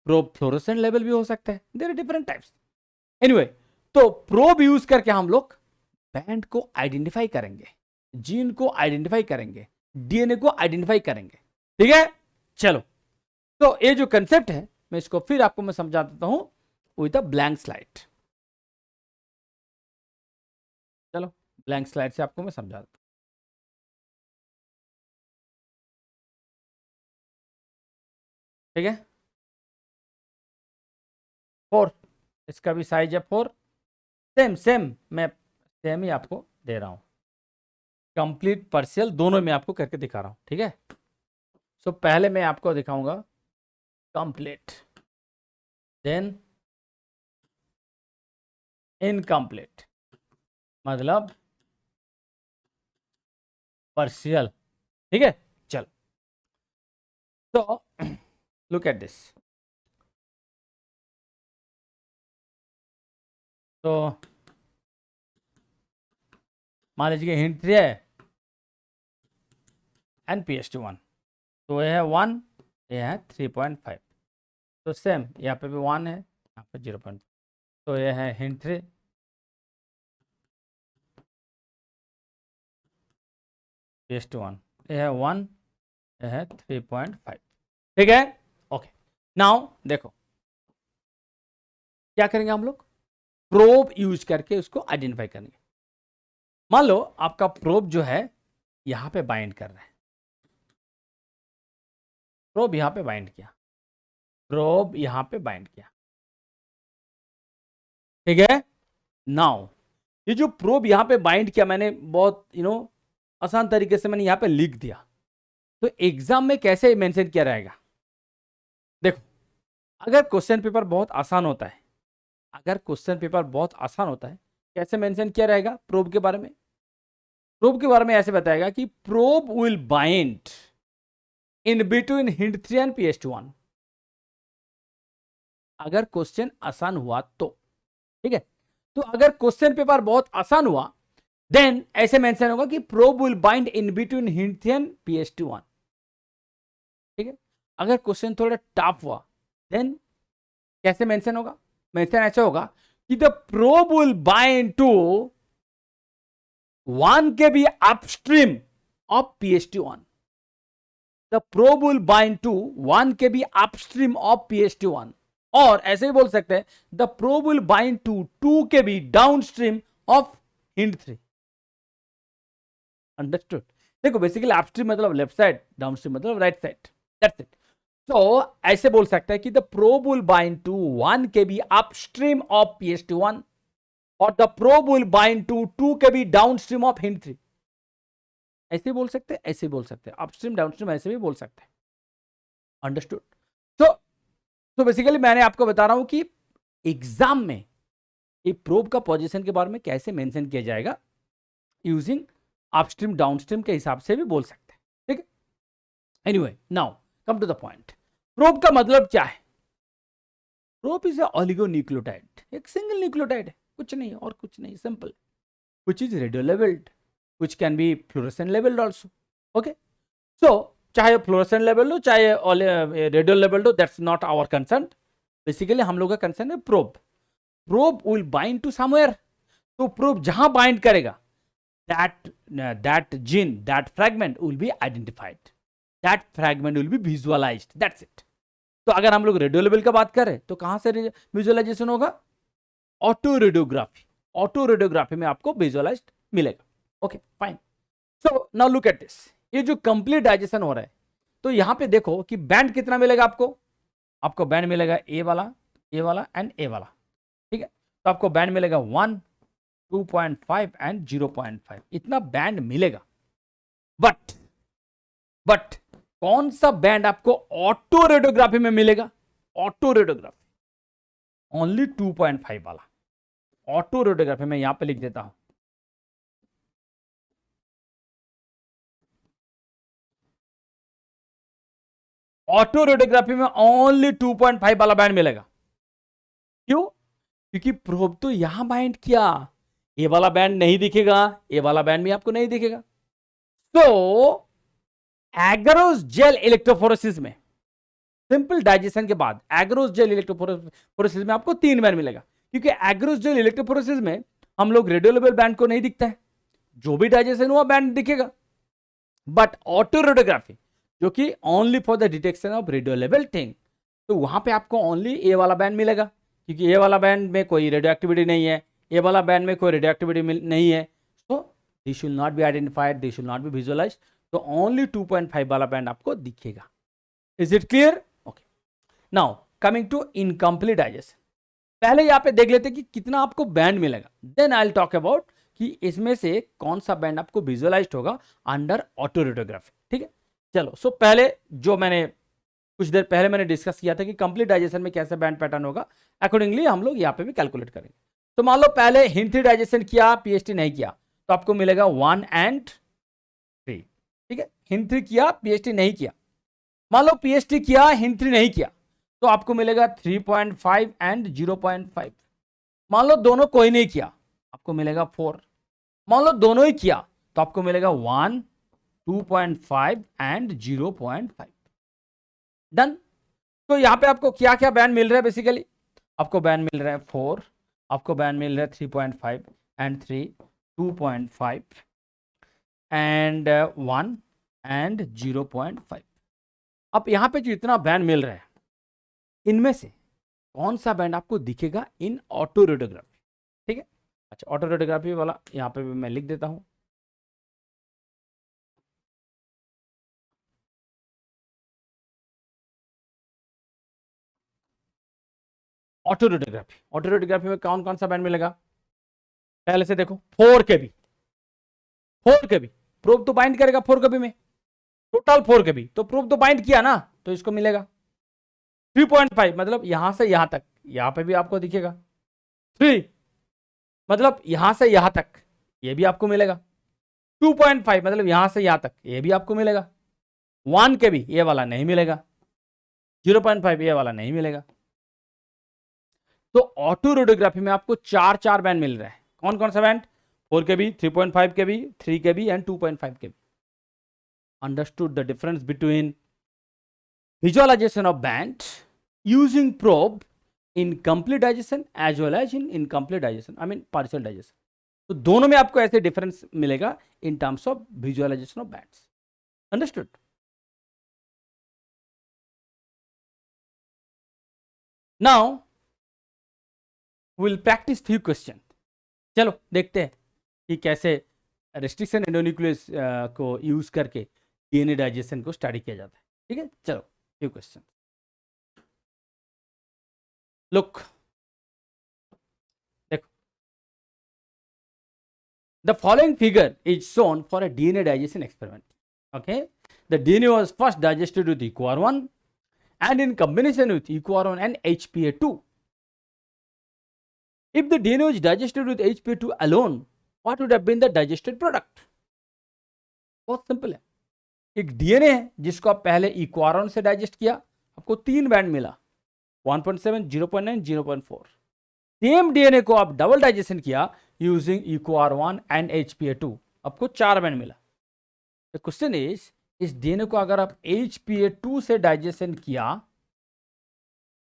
प्रोब फ्लोरोसेंट लेवल भी हो सकता है, there are different types. Anyway, तो प्रोब यूज करके हम लोग बैंड को आइडेंटिफाई करेंगे, जीन को आइडेंटिफाई करेंगे, डीएनए को आइडेंटिफाई करेंगे, ठीक है? चलो, तो ये जो कंसेप्ट है मैं इसको फिर आपको मैं समझा देता हूं विद अ ब्लैंक स्लाइड। चलो ब्लैंक स्लाइड से आपको मैं समझा देता हूं। ठीक है, 4, इसका भी साइज है 4। सेम सेम मैं सेम ही आपको दे रहा हूं, कंप्लीट पार्शियल दोनों में आपको करके दिखा रहा हूं। ठीक है, सो पहले मैं आपको दिखाऊंगा कंप्लीट, देन इनकम्प्लीट, मतलब पार्शियल। ठीक है, चल तो लुक एट दिस। तो मान लीजिए हिंट 3 है एंड PH1, तो ये है 1, ये है 3.5। तो सेम यहाँ पे भी 1 है, यहाँ पे 0.5, तो ये है हिंट 3, PH1, ये है 1, ये है 3.5। ठीक है, ओके। नाउ देखो क्या करेंगे हम लोग, प्रोब यूज करके उसको आइडेंटिफाई करेंगे। मान लो आपका प्रोब जो है यहां पे बाइंड कर रहा है, प्रोब यहां पे बाइंड किया, प्रोब यहां पे बाइंड किया। ठीक है, नाउ ये जो प्रोब यहां पे बाइंड किया मैंने, बहुत आसान तरीके से मैंने यहां पे लिख दिया। तो एग्जाम में कैसे मेंशन किया रहेगा, देखो अगर क्वेश्चन पेपर बहुत आसान होता है, अगर क्वेश्चन पेपर बहुत आसान होता है, कैसे मेंशन किया रहेगा प्रोब के बारे में? प्रोब के बारे में ऐसे बताएगा कि probe will bind in between hint 3 and PH1। अगर क्वेश्चन आसान हुआ तो, ठीक है, तो अगर क्वेश्चन पेपर बहुत आसान हुआ देन ऐसे मेंशन होगा कि probe will bind in between hint 3 and PH1। ठीक है, अगर क्वेश्चन थोड़ा टफ हुआ देन कैसे मेंशन होगा? मेंशन ऐसा होगा कि the probe will bind to 1 kb upstream of PH1। The probe will bind to 1 kb upstream of PH1। और ऐसे भी बोल सकते हैं the probe will bind to 2 kb downstream of Hind 3। Understood? देखो बेसिकली अपस्ट्रीम मतलब लेफ्ट साइड, डाउनस्ट्रीम मतलब right side, that's it. तो ऐसे बोल सकते हैं कि the probe will bind to 1 kb upstream of PH1 और the probe will bind to 2 kb downstream of Hind 3। ऐसे बोल सकते हैं, ऐसे बोल सकते हैं, अपस्ट्रीम डाउनस्ट्रीम ऐसे भी बोल सकते हैं। अंडरस्टूड? तो बेसिकली मैंने आपको बता रहा हूं कि एग्जाम में ये प्रोब का पोजीशन के बारे में कैसे मेंशन किया जाएगा, यूजिंग अपस्ट्रीम डाउनस्ट्रीम के हिसाब से भी बोल सकते हैं। ठीक है, anyway now come to the point. Probe का मतलब क्या है? प्रोब इज ऑलिगोन्यूक्लियोटाइड, एक सिंगल न्यूक्लियोटाइड है, कुछ नहीं और कुछ नहीं, simple, which is radio labeled, which can be fluorescent labeled also. Okay, so चाहे फ्लोरेसेंट लेवल हो चाहे रेडियो लेवल हो, that's not our concern. Basically हम लोग का कंसर्न है probe. Probe will bind to somewhere, तो प्रोब जहां बाइंड करेगा that gene, that fragment will be identified, that fragment will be visualized, that's it. तो अगर हम लोग रेडियो लेवल का बात करें तो कहां से विजुअलाइजेशन होगा? ऑटो रेडियोग्राफी, ऑटो रेडियोग्राफी में आपको विजुअलाइज्ड मिलेगा। Okay fine, so now look at this. ये जो कंप्लीट डाइजेशन हो रहा है, तो यहां पे देखो कि बैंड कितना मिलेगा आपको बैंड मिलेगा ए वाला एंड ए वाला। ठीक है, तो आपको बैंड मिलेगा 1, 2.5 एंड 0.5, इतना बैंड मिलेगा। बट कौन सा बैंड आपको ऑटो रेडियोग्राफी में मिलेगा? ऑटो रेडियोग्राफी ओनली 2.5 वाला ऑटो रेडियोग्राफी में यहां पे लिख देता हूं। ऑटो रेडियोग्राफी में ओनली 2.5 वाला बैंड मिलेगा। क्यों? क्योंकि प्रोब तो यहां बाइंड किया, ये वाला बैंड नहीं दिखेगा, ये वाला बैंड भी आपको नहीं दिखेगा। तो एग्रोस जेल इलेक्ट्रोफोरेसिस में, सिंपल डाइजेशन के बाद एग्रोस जेल इलेक्ट्रोफोरेसिस में आपको 3 बैंड मिलेगा, क्योंकि एग्रोस जेल इलेक्ट्रोफोरेसिस में हम लोग रेडियो लेवल बैंड को नहीं दिखता है, जो भी डाइजेशन हुआ बैंड दिखेगा। बट ऑटो रेडियोग्राफी जो कि only for the detection of radio level thing, तो वहां पे आपको ओनली ए वाला बैंड मिलेगा, क्योंकि ए वाला बैंड में कोई रेडियो एक्टिविटी नहीं है, ए वाला बैंड में कोई रेडियो एक्टिविटी नहीं है, तो this will not be identified, this will not be visualized, तो ओनली 2.5 वाला बैंड आपको दिखेगा। Is it clear? Okay, now coming to incomplete digestion. पहले यहाँ पे देख लेते कि कितना आपको बैंड मिलेगा, then I will talk about कि इसमें से कौन सा बैंड आपको विजुअलाइज्ड होगा अंडर ऑटो रेडियोग्राफी। ठीक है, चलो सो पहले जो मैंने कुछ देर पहले मैंने डिस्कस किया था कि कंप्लीट डाइजेशन में कैसे बैंड पैटर्न होगा, अकॉर्डिंगली हम लोग यहाँ पे भी कैलकुलेट करेंगे। तो मान लो पहले हिंड 3 डाइजेशन किया, पीएचटी नहीं किया, तो आपको मिलेगा 1 and 3। ठीक है, हिंड 3 किया, पीएचटी नहीं किया। मान लो पीएचटी किया, हिंड 3 नहीं किया, तो आपको मिलेगा 3.5 and 0.5। मान लो दोनों कोई नहीं किया, आपको मिलेगा 4। मान लो दोनों ही किया, तो आपको मिलेगा 1, 2.5 and 0.5। डन। तो यहां पे आपको क्या क्या बैंड मिल रहा है? बेसिकली आपको बैंड मिल रहा है 4, आपको बैंड मिल रहा है 3.5 and 3, 2.5 and 1 and 0.5। अब यहां पे जो इतना बैंड मिल रहा है, इनमें से कौन सा बैंड आपको दिखेगा इन ऑटो रेडियोग्राफी? ठीक है, अच्छा ऑटो रेडियोग्राफी वाला यहां पे भी मैं लिख देता हूं। ऑटो रेडियोग्राफी में कौन कौन सा बैंड मिलेगा? पहले से देखो 4 kb, 4 kb प्रोब तो बाइंड करेगा 4 kb में, टोटल 4 kb, तो प्रोब तो बाइंड किया ना, तो इसको मिलेगा 3.5, मतलब यहां से यहां तक, यहां पे भी आपको दिखेगा 3, मतलब यहां से यहां तक, ये भी आपको मिलेगा 2.5, मतलब यहां से यहां तक, ये भी आपको मिलेगा 1 kb, ये वाला नहीं मिलेगा, 0.5 ये वाला नहीं मिलेगा। तो ऑटो रेडियोग्राफी में आपको 4 बैंड मिल रहा है। कौन कौन सा band? 4 kb, 3.5 kb, 3 kb and 2.5 kb। Understood the difference between visualization of band using probe in complete digestion as well as in incomplete digestion, I mean partial digestion। तो दोनों में आपको ऐसे डिफरेंस मिलेगा in terms of visualization of bands. Understood? Now will practice few question. चलो देखते हैं कि कैसे रेस्ट्रिक्शन एंडोन्यूक्लियस को यूज करके डीएनए डाइजेशन को स्टडी किया जाता है। ठीक है, चलो फ्यू क्वेश्चन। लुक, देखो, the following figure is shown for a DNA digestion experiment. Okay, the DNA was first digested with EcoR1 and in combination with EcoR1 and HPA2। If the DNA was digested with HPA2 alone, what would have been the digested product? बहुत simple है, एक DNA है जिसको आप पहले EcoR1 से digest किया, आपको 3 बैंड मिला, 1.7, 0.9, 0.4। सेम डीएनए को आप डबल डाइजेशन किया यूजिंग EcoR1 एंड HPA2, आपको 4 बैंड मिला। द क्वेश्चन इज, इस डीएनए को अगर आप HPA2 से डाइजेशन किया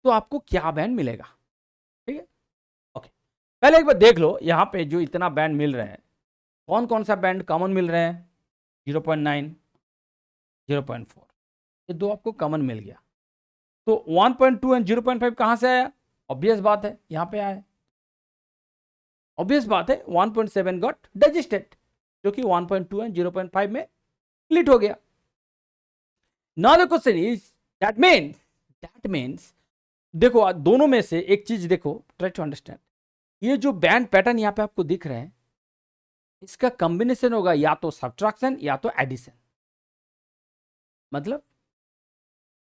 तो आपको क्या बैंड मिलेगा? ठीक है, ओके, पहले एक बार देख लो यहां पे जो इतना बैंड मिल रहे हैं, कौन कौन सा बैंड कॉमन मिल रहे हैं? 0.9, 0.4, ये दो आपको कॉमन मिल गया। तो 1.2 एंड 0.5 कहां से आया? ऑब्वियस बात है, यहां पे आया। ऑब्वियस बात है 1.7 गॉट डाइजेस्टेड, जो कि 1.2 एंड 0.5 में स्प्लिट हो गया। Now the question is, that means देखो दोनों में से एक चीज देखो, ट्राई टू अंडरस्टैंड, ये जो बैंड पैटर्न यहां पे आपको दिख रहे हैं, इसका कॉम्बिनेशन होगा या तो सब्ट्रैक्शन या तो एडिशन। मतलब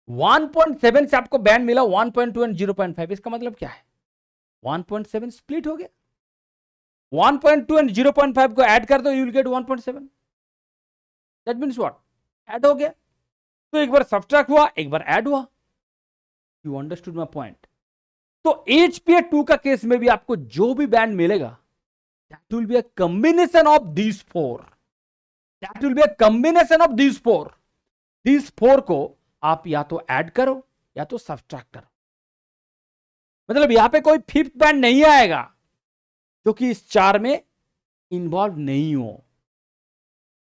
1.7 से आपको बैंड मिला 1.2 एंड 0.5, इसका मतलब क्या है? 1.7 स्प्लिट हो गया, 1.2 एंड 0.5 को ऐड कर दो, you will gate 1.7। That means what? Add हो गया। तो एक बार सब्ट्रैक्ट हुआ, एक बार ऐड हुआ। You understood my point? तो HPA2 का केस में भी आपको जो भी बैंड मिलेगा, that will be a combination of these four. That will be a combination of these four. These four को आप या तो ऐड करो या तो सब्ट्रैक्ट करो। मतलब यहां पे कोई फिफ्थ बैंड नहीं आएगा जो कि इस 4 में इन्वॉल्व नहीं हो।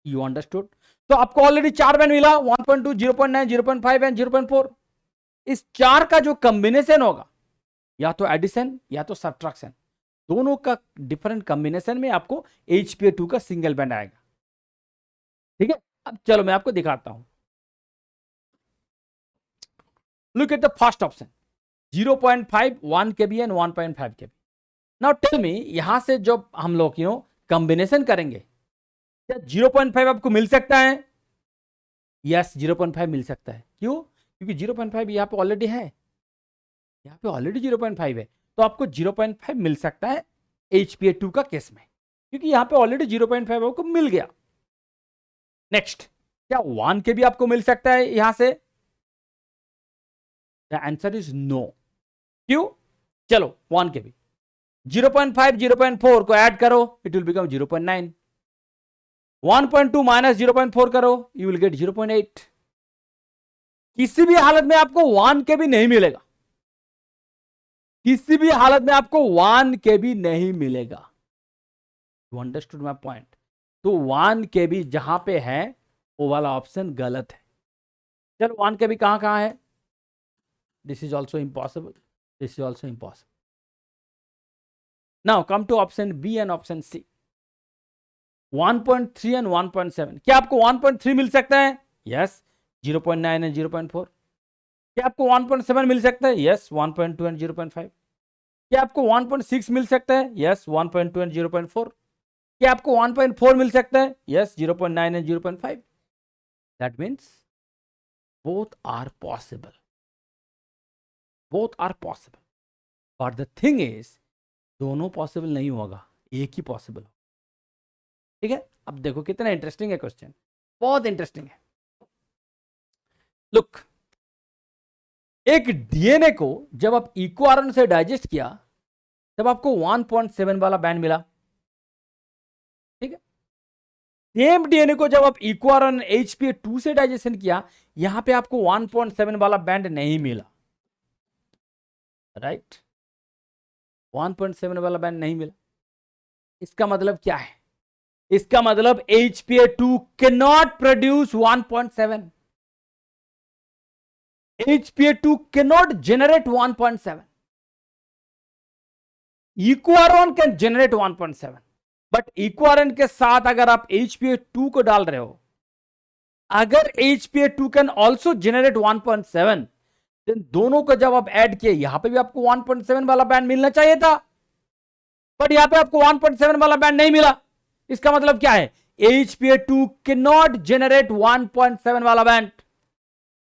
You understood? तो आपको ऑलरेडी 4 बैंड मिला, 1.2, 0.9, 0.5 एंड 0.4। इस 4 का जो कॉम्बिनेशन होगा, या तो एडिशन या तो सब्ट्रैक्शन, दोनों का डिफरेंट कॉम्बिनेशन में आपको HPA2 का सिंगल बैंड आएगा। ठीक है, अब चलो मैं आपको दिखाता हूं। Look at the first option, 0.5, 1 kb and 1.5 kb। Now tell me, यहां से जब हम लोग कॉम्बिनेशन करेंगे, क्या 0.5 आपको मिल सकता है? यस, 0.5 मिल सकता है। क्यों? क्योंकि 0.5 यहां पे ऑलरेडी है, यहां पे ऑलरेडी 0.5 है, तो आपको 0.5 मिल सकता है HPA2 का केस में, क्योंकि यहां पे ऑलरेडी 0.5 आपको मिल गया। नेक्स्ट, क्या 1 kb आपको मिल सकता है यहां से? The answer is no. क्यों? चलो 1 kb, 0.5 0.4 को ऐड करो, इट विल बिकम 0.9। 1.2 माइनस 0.4 करो, यू विल गेट 0.8। किसी भी हालत में आपको 1 kb नहीं मिलेगा, किसी भी हालत में आपको 1 kb नहीं मिलेगा। You understood my point? तो 1 kb जहां पे है वो वाला ऑप्शन गलत है। चलो 1 kb कहां कहां है? This is also impossible, this is also impossible. Now come to option B and option C, 1.3 and 1.7। क्या आपको 1.3 मिल सकता है? Yes, 0.9 and 0.4। क्या आपको 1.7 मिल सकता है? Yes, 1.2 and 0.5। क्या आपको 1.6 मिल सकता है? Yes, 1.2 and 0.4। क्या आपको 1.4 मिल सकता है? Yes, 0.9 and 0.5। That means both are possible, both are possible, but the thing is दोनों पॉसिबल नहीं होगा, एक ही पॉसिबल। ठीक है, अब देखो कितना इंटरेस्टिंग है क्वेश्चन, बहुत इंटरेस्टिंग है। लुक, एक डीएनए को जब आप इको आयरन से डाइजेस्ट किया तब आपको 1.7 वाला बैंड मिला। ठीक है, सेम डीएनए को जब आप इको आयरन HPA2 से डाइजेशन किया, यहां पे आपको 1.7 वाला बैंड नहीं मिला, राइट? 1.7 वाला बैंड नहीं मिला। इसका मतलब क्या है? इसका मतलब HPA2 cannot produce 1.7, HPA2 cannot generate 1.7. EcoRI can generate 1.7, but EcoRI के साथ अगर आप HPA2 को डाल रहे हो, अगर HPA2 can also generate 1.7, then दोनों को जब आप ऐड किए, यहां पे भी आपको 1.7 वाला बैंड मिलना चाहिए था, बट यहां पे आपको 1.7 वाला बैंड नहीं मिला। इसका मतलब क्या है? HPA2 cannot generate 1.7 वाला बैंड।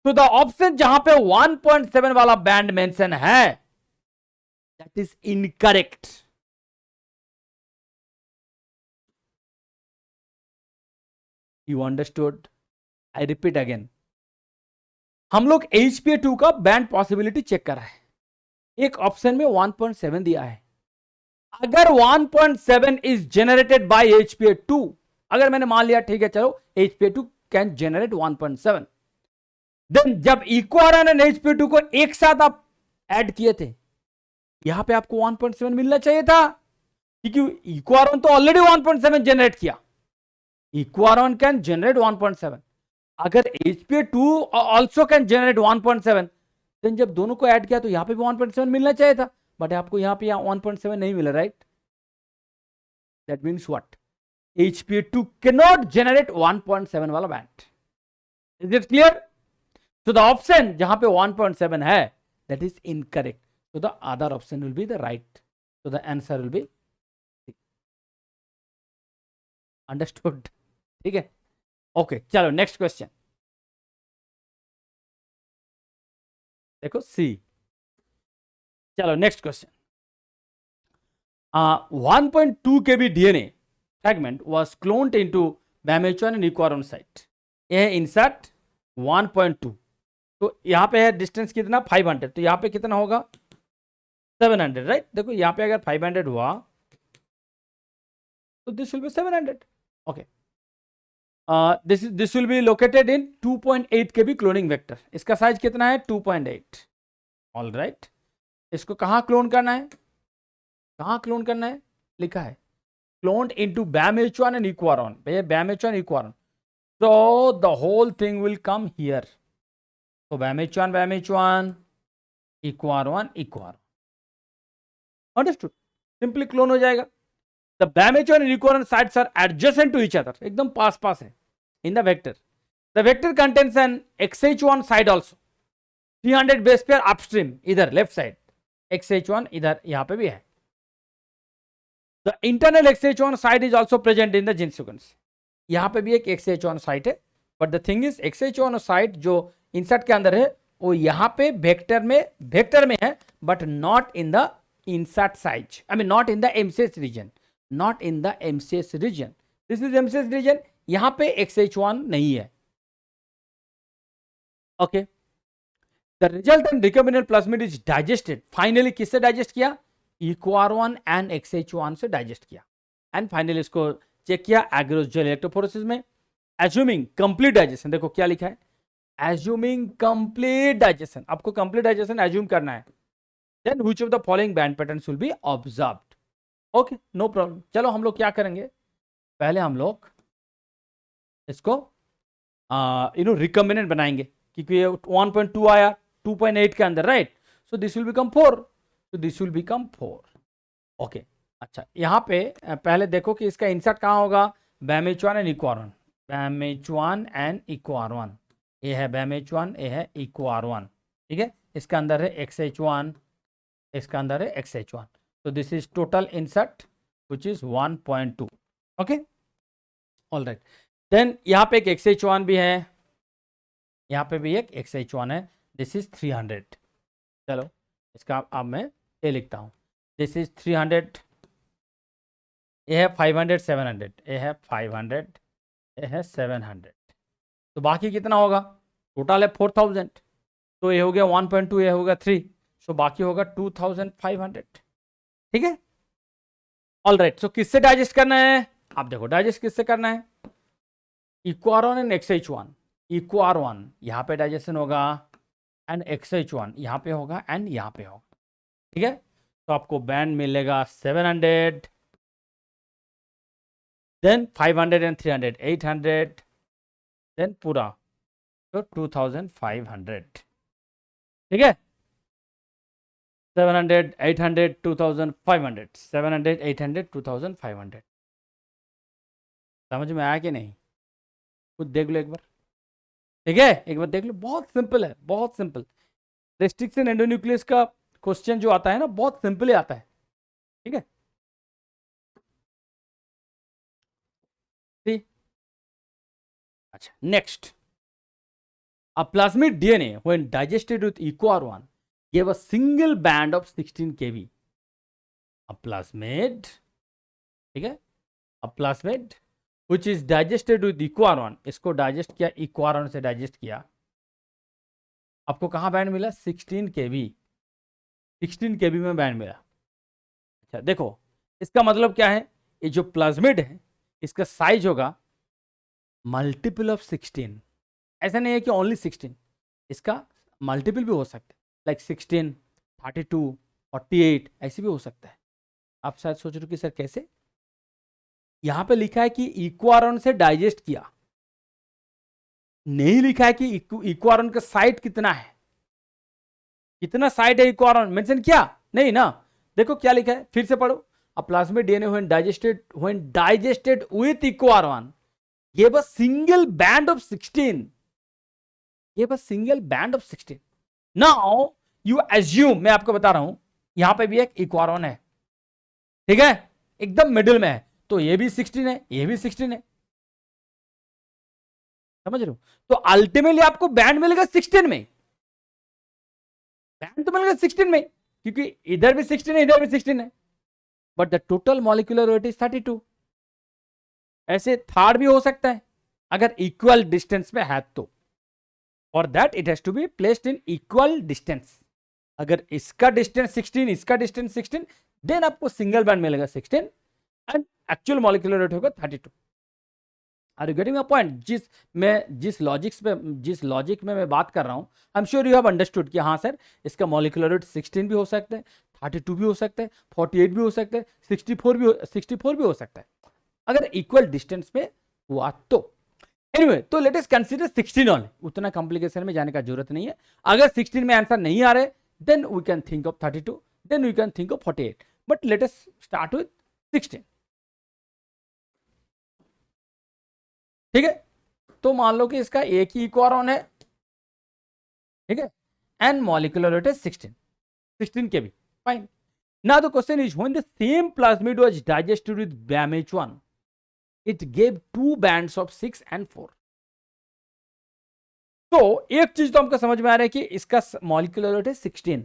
तो द ऑप्शन जहां पे 1.7 वाला बैंड मेंशन है, that is incorrect. You understood? I repeat again, हम लोग HPA2 का बैंड पॉसिबिलिटी चेक कर रहे हैं, एक ऑप्शन में 1.7 दिया है। अगर 1.7 इज जनरेटेड बाय HPA2, अगर मैंने मान लिया ठीक है चलो HPA2 कैन जनरेट 1.7, देन जब इक्वारॉन एंड HPA2 को एक साथ आप ऐड किए थे, यहां पे आपको 1.7 मिलना चाहिए था, क्योंकि इक्वारॉन तो ऑलरेडी 1.7 जनरेट किया। इक्वारॉन कैन जनरेट 1.7, अगर HPA2 also can generate 1.7, then जब दोनों को ऐड किया तो यहां पे भी 1.7 मिलना चाहिए था, बट आपको यहां पे 1.7 नहीं मिला, right? That means what? HPA2 cannot generate 1.7 वाला band. Is it clear? So the option जहां पे 1.7 है, that is incorrect. So the other option will be the right. So the answer will be C. Understood? ठीक है, okay चलो next question देखो सी। चलो next question, 1.2 kb DNA fragment was cloned into Bamechon and Equaron site. यह insert 1.2, तो यहां पे है डिस्टेंस कितना 500, तो यहां पे कितना होगा 700, राइट? देखो यहां पे अगर 500 हुआ तो this will be 700। Okay, this will be located in 2.8 kb cloning vector. इसका साइज कितना है 2.8। ऑल राइट, इसको कहां क्लोन करना है, कहां क्लोन करना है? लिखा है cloned into Bamechon and Equaron। भैया Bamechon Equaron, so the whole thing will come here, तो BAMH1 EcoR1 EcoR1, understood, simply clone हो जाएगा। The BAMH1 and EcoR1 sites are adjacent to each other, एकदम पास पास है in the vector. The vector contains an XH1 site also, 300 base pair upstream, इधर left side XH1, इधर यहां पे भी है। The internal XH1 site is also present in the gene sequence, यहां पे भी एक XH1 साइट है, but the thing is XH1 site जो इंसर्ट के अंदर है वो यहां पे वेक्टर में है, but not in the insert site, I mean not in the MCS region, not in the MCS region, this is MCS region, यहां पे XH1 नहीं है। Okay, the resultant recombinant plasmid is digested, finally किससे digest किया? EcoR1 and XH1 से digest किया, and finally इसको check किया एग्रोस जेल इलेक्ट्रोफोरेसिस में, एज्यूमिंग कंप्लीट डाइजेशन। देखो क्या लिखा है, एज्यूमिंग कंप्लीट डाइजेशन, आपको कंप्लीट डाइजेशन एज्यूम करना है। Then which of the following band patterns will be observed? Okay, no problem। चलो हम लोग क्या करेंगे, पहले हम लोग इसको रिकम्बिनेंट बनाएंगे, क्योंकि 1.2 आया 2.8 के अंदर, right? So this will become 4, तो दिस विल बिकम 4। ओके, अच्छा यहाँ पे पहले देखो कि इसका इंसर्ट कहाँ होगा, BAMH1 and EcoR1, BAMH1 and EcoR1, ये है BAMH1, ये है EcoR1, ठीक है। इसका अंदर है XH1, इसका अंदर है XH1, तो this is total insert which is 1.2। Okay, all right. Then यहाँ पे एक XH1 भी है, यहाँ पे भी एक XH1 है, दिस इज 300। चलो इसका अब मैं ये लिखता हूँ, दिस इज 300, ये है 500 700, ये है 500, ये है 700, तो बाकी कितना होगा, टोटल है 4000, तो ये हो गया 1.2, ये हो गया 3, तो बाकी होगा 2500, ठीक है। ऑल राइट, सो किससे डाइजेस्ट करना है, आप देखो डाइजेस्ट किससे करना है, EcoR1 एंड XH1, EcoR1 यहाँ पे डाइजेशन होगा, एंड XH1 यहाँ पे होगा, एंड यहाँ पे होगा, ठीक है। तो आपको बैंड मिलेगा 700, देन 500 एंड 300 800, देन पूरा तो 2500, ठीक है। 700 800 2500, 700 800 2500, समझ में आया कि नहीं, खुद देख लो एक बार, ठीक है, एक बार देख लो, बहुत सिंपल है, बहुत सिंपल। रेस्ट्रिक्शन एंडोन्यूक्लियस का क्वेश्चन जो आता है ना, बहुत सिंपल ही आता है, ठीक है। अच्छा, next, a plasmid DNA when digested with EcoR1 gave a single band of 16 kb। a plasmid, ठीक है, a plasmid which is digested with EcoR1, इसको डाइजेस्ट किया, EcoR1 से डाइजेस्ट किया, आपको कहाँ बैंड मिला, 16 kb, 16 kb में बैंड मिला। अच्छा देखो, इसका मतलब क्या है, ये जो प्लाज्मिड है इसका साइज होगा मल्टीपल ऑफ 16, ऐसा नहीं है कि ओनली 16, इसका मल्टीपल भी हो सकता है, लाइक 16 32 48 ऐसे भी हो सकता है। आप शायद सोच रहे हो कि सर कैसे, यहां पे लिखा है कि EcoR1 से डाइजेस्ट किया, नहीं लिखा है कि EcoR1 का साइट कितना है, कितना साइट है EcoR1 मेंशन किया नहीं ना। देखो क्या लिखा है, फिर से पढ़ो, a plasmid DNA when digested with EcoR1 gave a single band of 16, gave a single band of 16। Now you assume, मैं आपको बता रहा हूं, यहां पे भी एक EcoR1 है, ठीक है, एकदम मिडिल में है, तो ये भी 16 है, ये भी 16 है, समझ रहे हो। तो अल्टीमेटली आपको बैंड मिलेगा 16 में, बैंड तो मिलेगा 16 में, क्योंकि इधर भी 16 है, इधर भी 16 है, but the total molecular weight is 32। ऐसे थर्ड भी हो सकता है अगर इक्वल डिस्टेंस में है तो, for that it has to be placed in equal distance. अगर इसका डिस्टेंस 16, इसका डिस्टेंस 16, देन आपको सिंगल बैंड मिलेगा 16 एंड एक्चुअल मॉलिक्यूलर वेट होगा 32। Are you getting a point, जिस लॉजिक में मैं बात कर रहा हूं, I am sure you have understood कि हाँ सर, इसका मॉलिक्यूलर वेट 16 भी हो सकता है, 32 भी हो सकता है, 48 भी हो सकता है, 64 भी हो सकता है, अगर इक्वल डिस्टेंस पे हुआ तो। एनीवे तो लेट अस कंसीडर 16 ओनली, उतना कॉम्प्लिकेशन में जाने का जरूरत नहीं है। अगर 16 में आंसर नहीं आ रहे then we can think of 32, then we can think of 48, but let us start with 16। ठीक है, तो मान लो कि इसका एक ही इक्वारॉन है, ठीक है, एंड मॉलिक्यूलर वेट is 16 के भी fine. Now the question is when the same plasmid was digested with BAMH1 it gave 2 bands of 6 and 4। तो एक चीज तो हमको समझ में आ रहा है कि इसका मॉलिक्यूलर वेट है 16,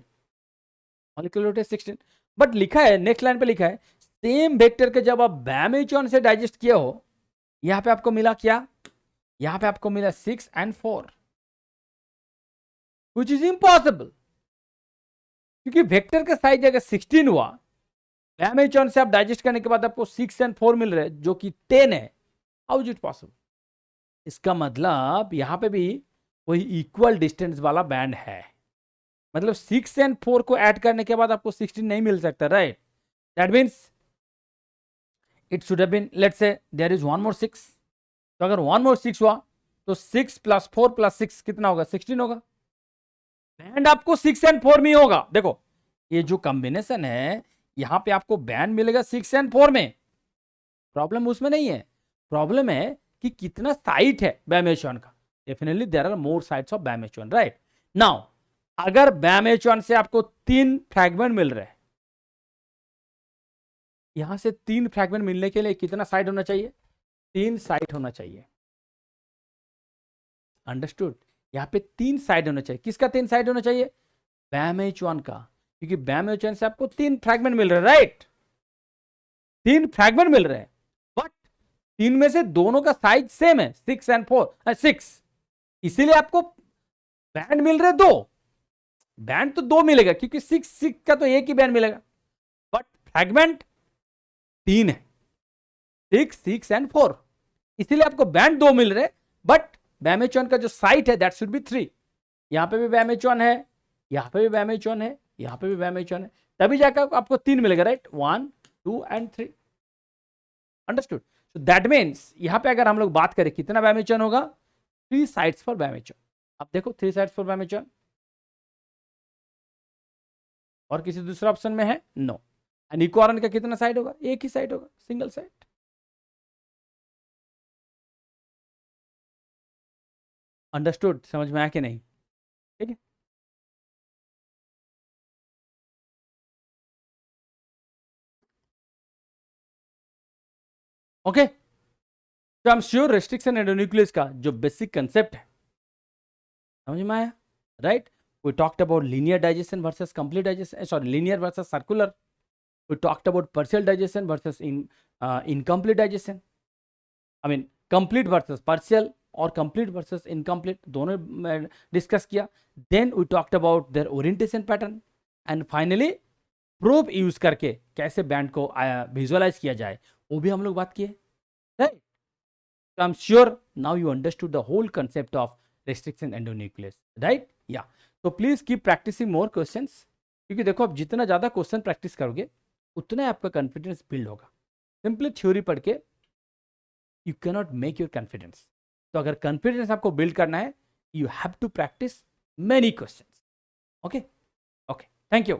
मॉलिक्यूलर वेट है 16, बट लिखा है नेक्स्ट लाइन पे लिखा है सेम वेक्टर के जब आप BAMH1 से डाइजेस्ट किया हो, यहां पे आपको मिला क्या, यहां पे आपको मिला 6 and 4, which is impossible, क्योंकि वेक्टर का साइज अगर 16 हुआ, BAMH1 से आप डाइजेस्ट करने के बाद आपको 6 and 4 मिल रहे हैं जो कि 10 है, हाउ इज इट पॉसिबल? इसका मतलब यहां पे भी कोई इक्वल डिस्टेंस वाला बैंड है, मतलब 6 and 4 को ऐड करने के बाद आपको 16 नहीं मिल सकता, right? That means it should have been, let's say there is 1 more 6, तो अगर 1 more 6 हुआ तो 6 + 4 + 6 कितना होगा, 16 होगा। बैंड आपको 6 and 4 में होगा। देखो ये जो कॉम्बिनेशन है यहां पे आपको बैंड मिलेगा 6 and 4 में, प्रॉब्लम उसमें नहीं है, प्रॉब्लम है कि कितना साइट है BAMH1 का। Definitely there are more sites of BAMH1, right? Now अगर BAMH1 से आपको 3 फ्रैगमेंट मिल रहे हैं, यहां से 3 फ्रैगमेंट मिलने के लिए कितना साइट होना चाहिए, 3 साइट होना चाहिए, अंडरस्टूड? यहां पे 3 साइड होना चाहिए। किसका 3 साइड होना चाहिए, BAMH1 का, क्योंकि BAMH1 से आपको 3 फ्रैगमेंट मिल रहे हैं, राइट? 3 फ्रैगमेंट मिल रहे हैं, बट 3 में से दोनों का साइज सेम है, 6 and 4 6, इसीलिए आपको बैंड मिल रहे 2, बैंड तो 2 मिलेगा क्योंकि 6 का तो एक ही बैंड मिलेगा, बट फ्रैगमेंट 3 है, 6 and 4, इसीलिए आपको बैंड 2 मिल रहे, बट BAMH1 का जो साइट है दैट शुड बी 3। यहां पे भी BAMH1 है, यहां पे भी BAMH1 है, यहां पे भी BAMH1 है, तभी जाकर आपको 3 मिलेगा, right? 1 2 and 3, understood? So that means यहां पे अगर हम लोग बात करें कितना BAMH1 होगा, 3 साइट्स फॉर BAMH1। अब देखो 3 साइट्स फॉर BAMH1, और किसी दूसरा ऑप्शन में है नो। एंड इक्वारॉन का कितना साइड होगा, एक ही साइड होगा, सिंगल साइड। अंडरस्टूड? समझ में आया कि नहीं? ठीक है, ओके। तो I am sure restriction endonuclease का जो बेसिक कंसेप्ट है समझ में आया, right? We talked about linear digestion versus complete digestion, sorry linear versus circular, we talked about partial digestion versus incomplete digestion, I mean complete versus partial और complete versus incomplete, दोनों discuss किया। Then we talked about there orientation pattern, and finally probe use करके कैसे band को visualise किया जाए वो भी हम लोग बात किए, right? So I'm sure now you understood the whole concept of restriction endonuclease, right? Yeah. तो please keep practicing more questions, क्योंकि देखो आप जितना ज्यादा क्वेश्चन प्रैक्टिस करोगे उतना आपका कॉन्फिडेंस बिल्ड होगा। सिंपली थ्योरी पढ़ के you can not make your confidence. तो अगर कॉन्फिडेंस आपको बिल्ड करना है you have to practice many questions. Okay okay, thank you.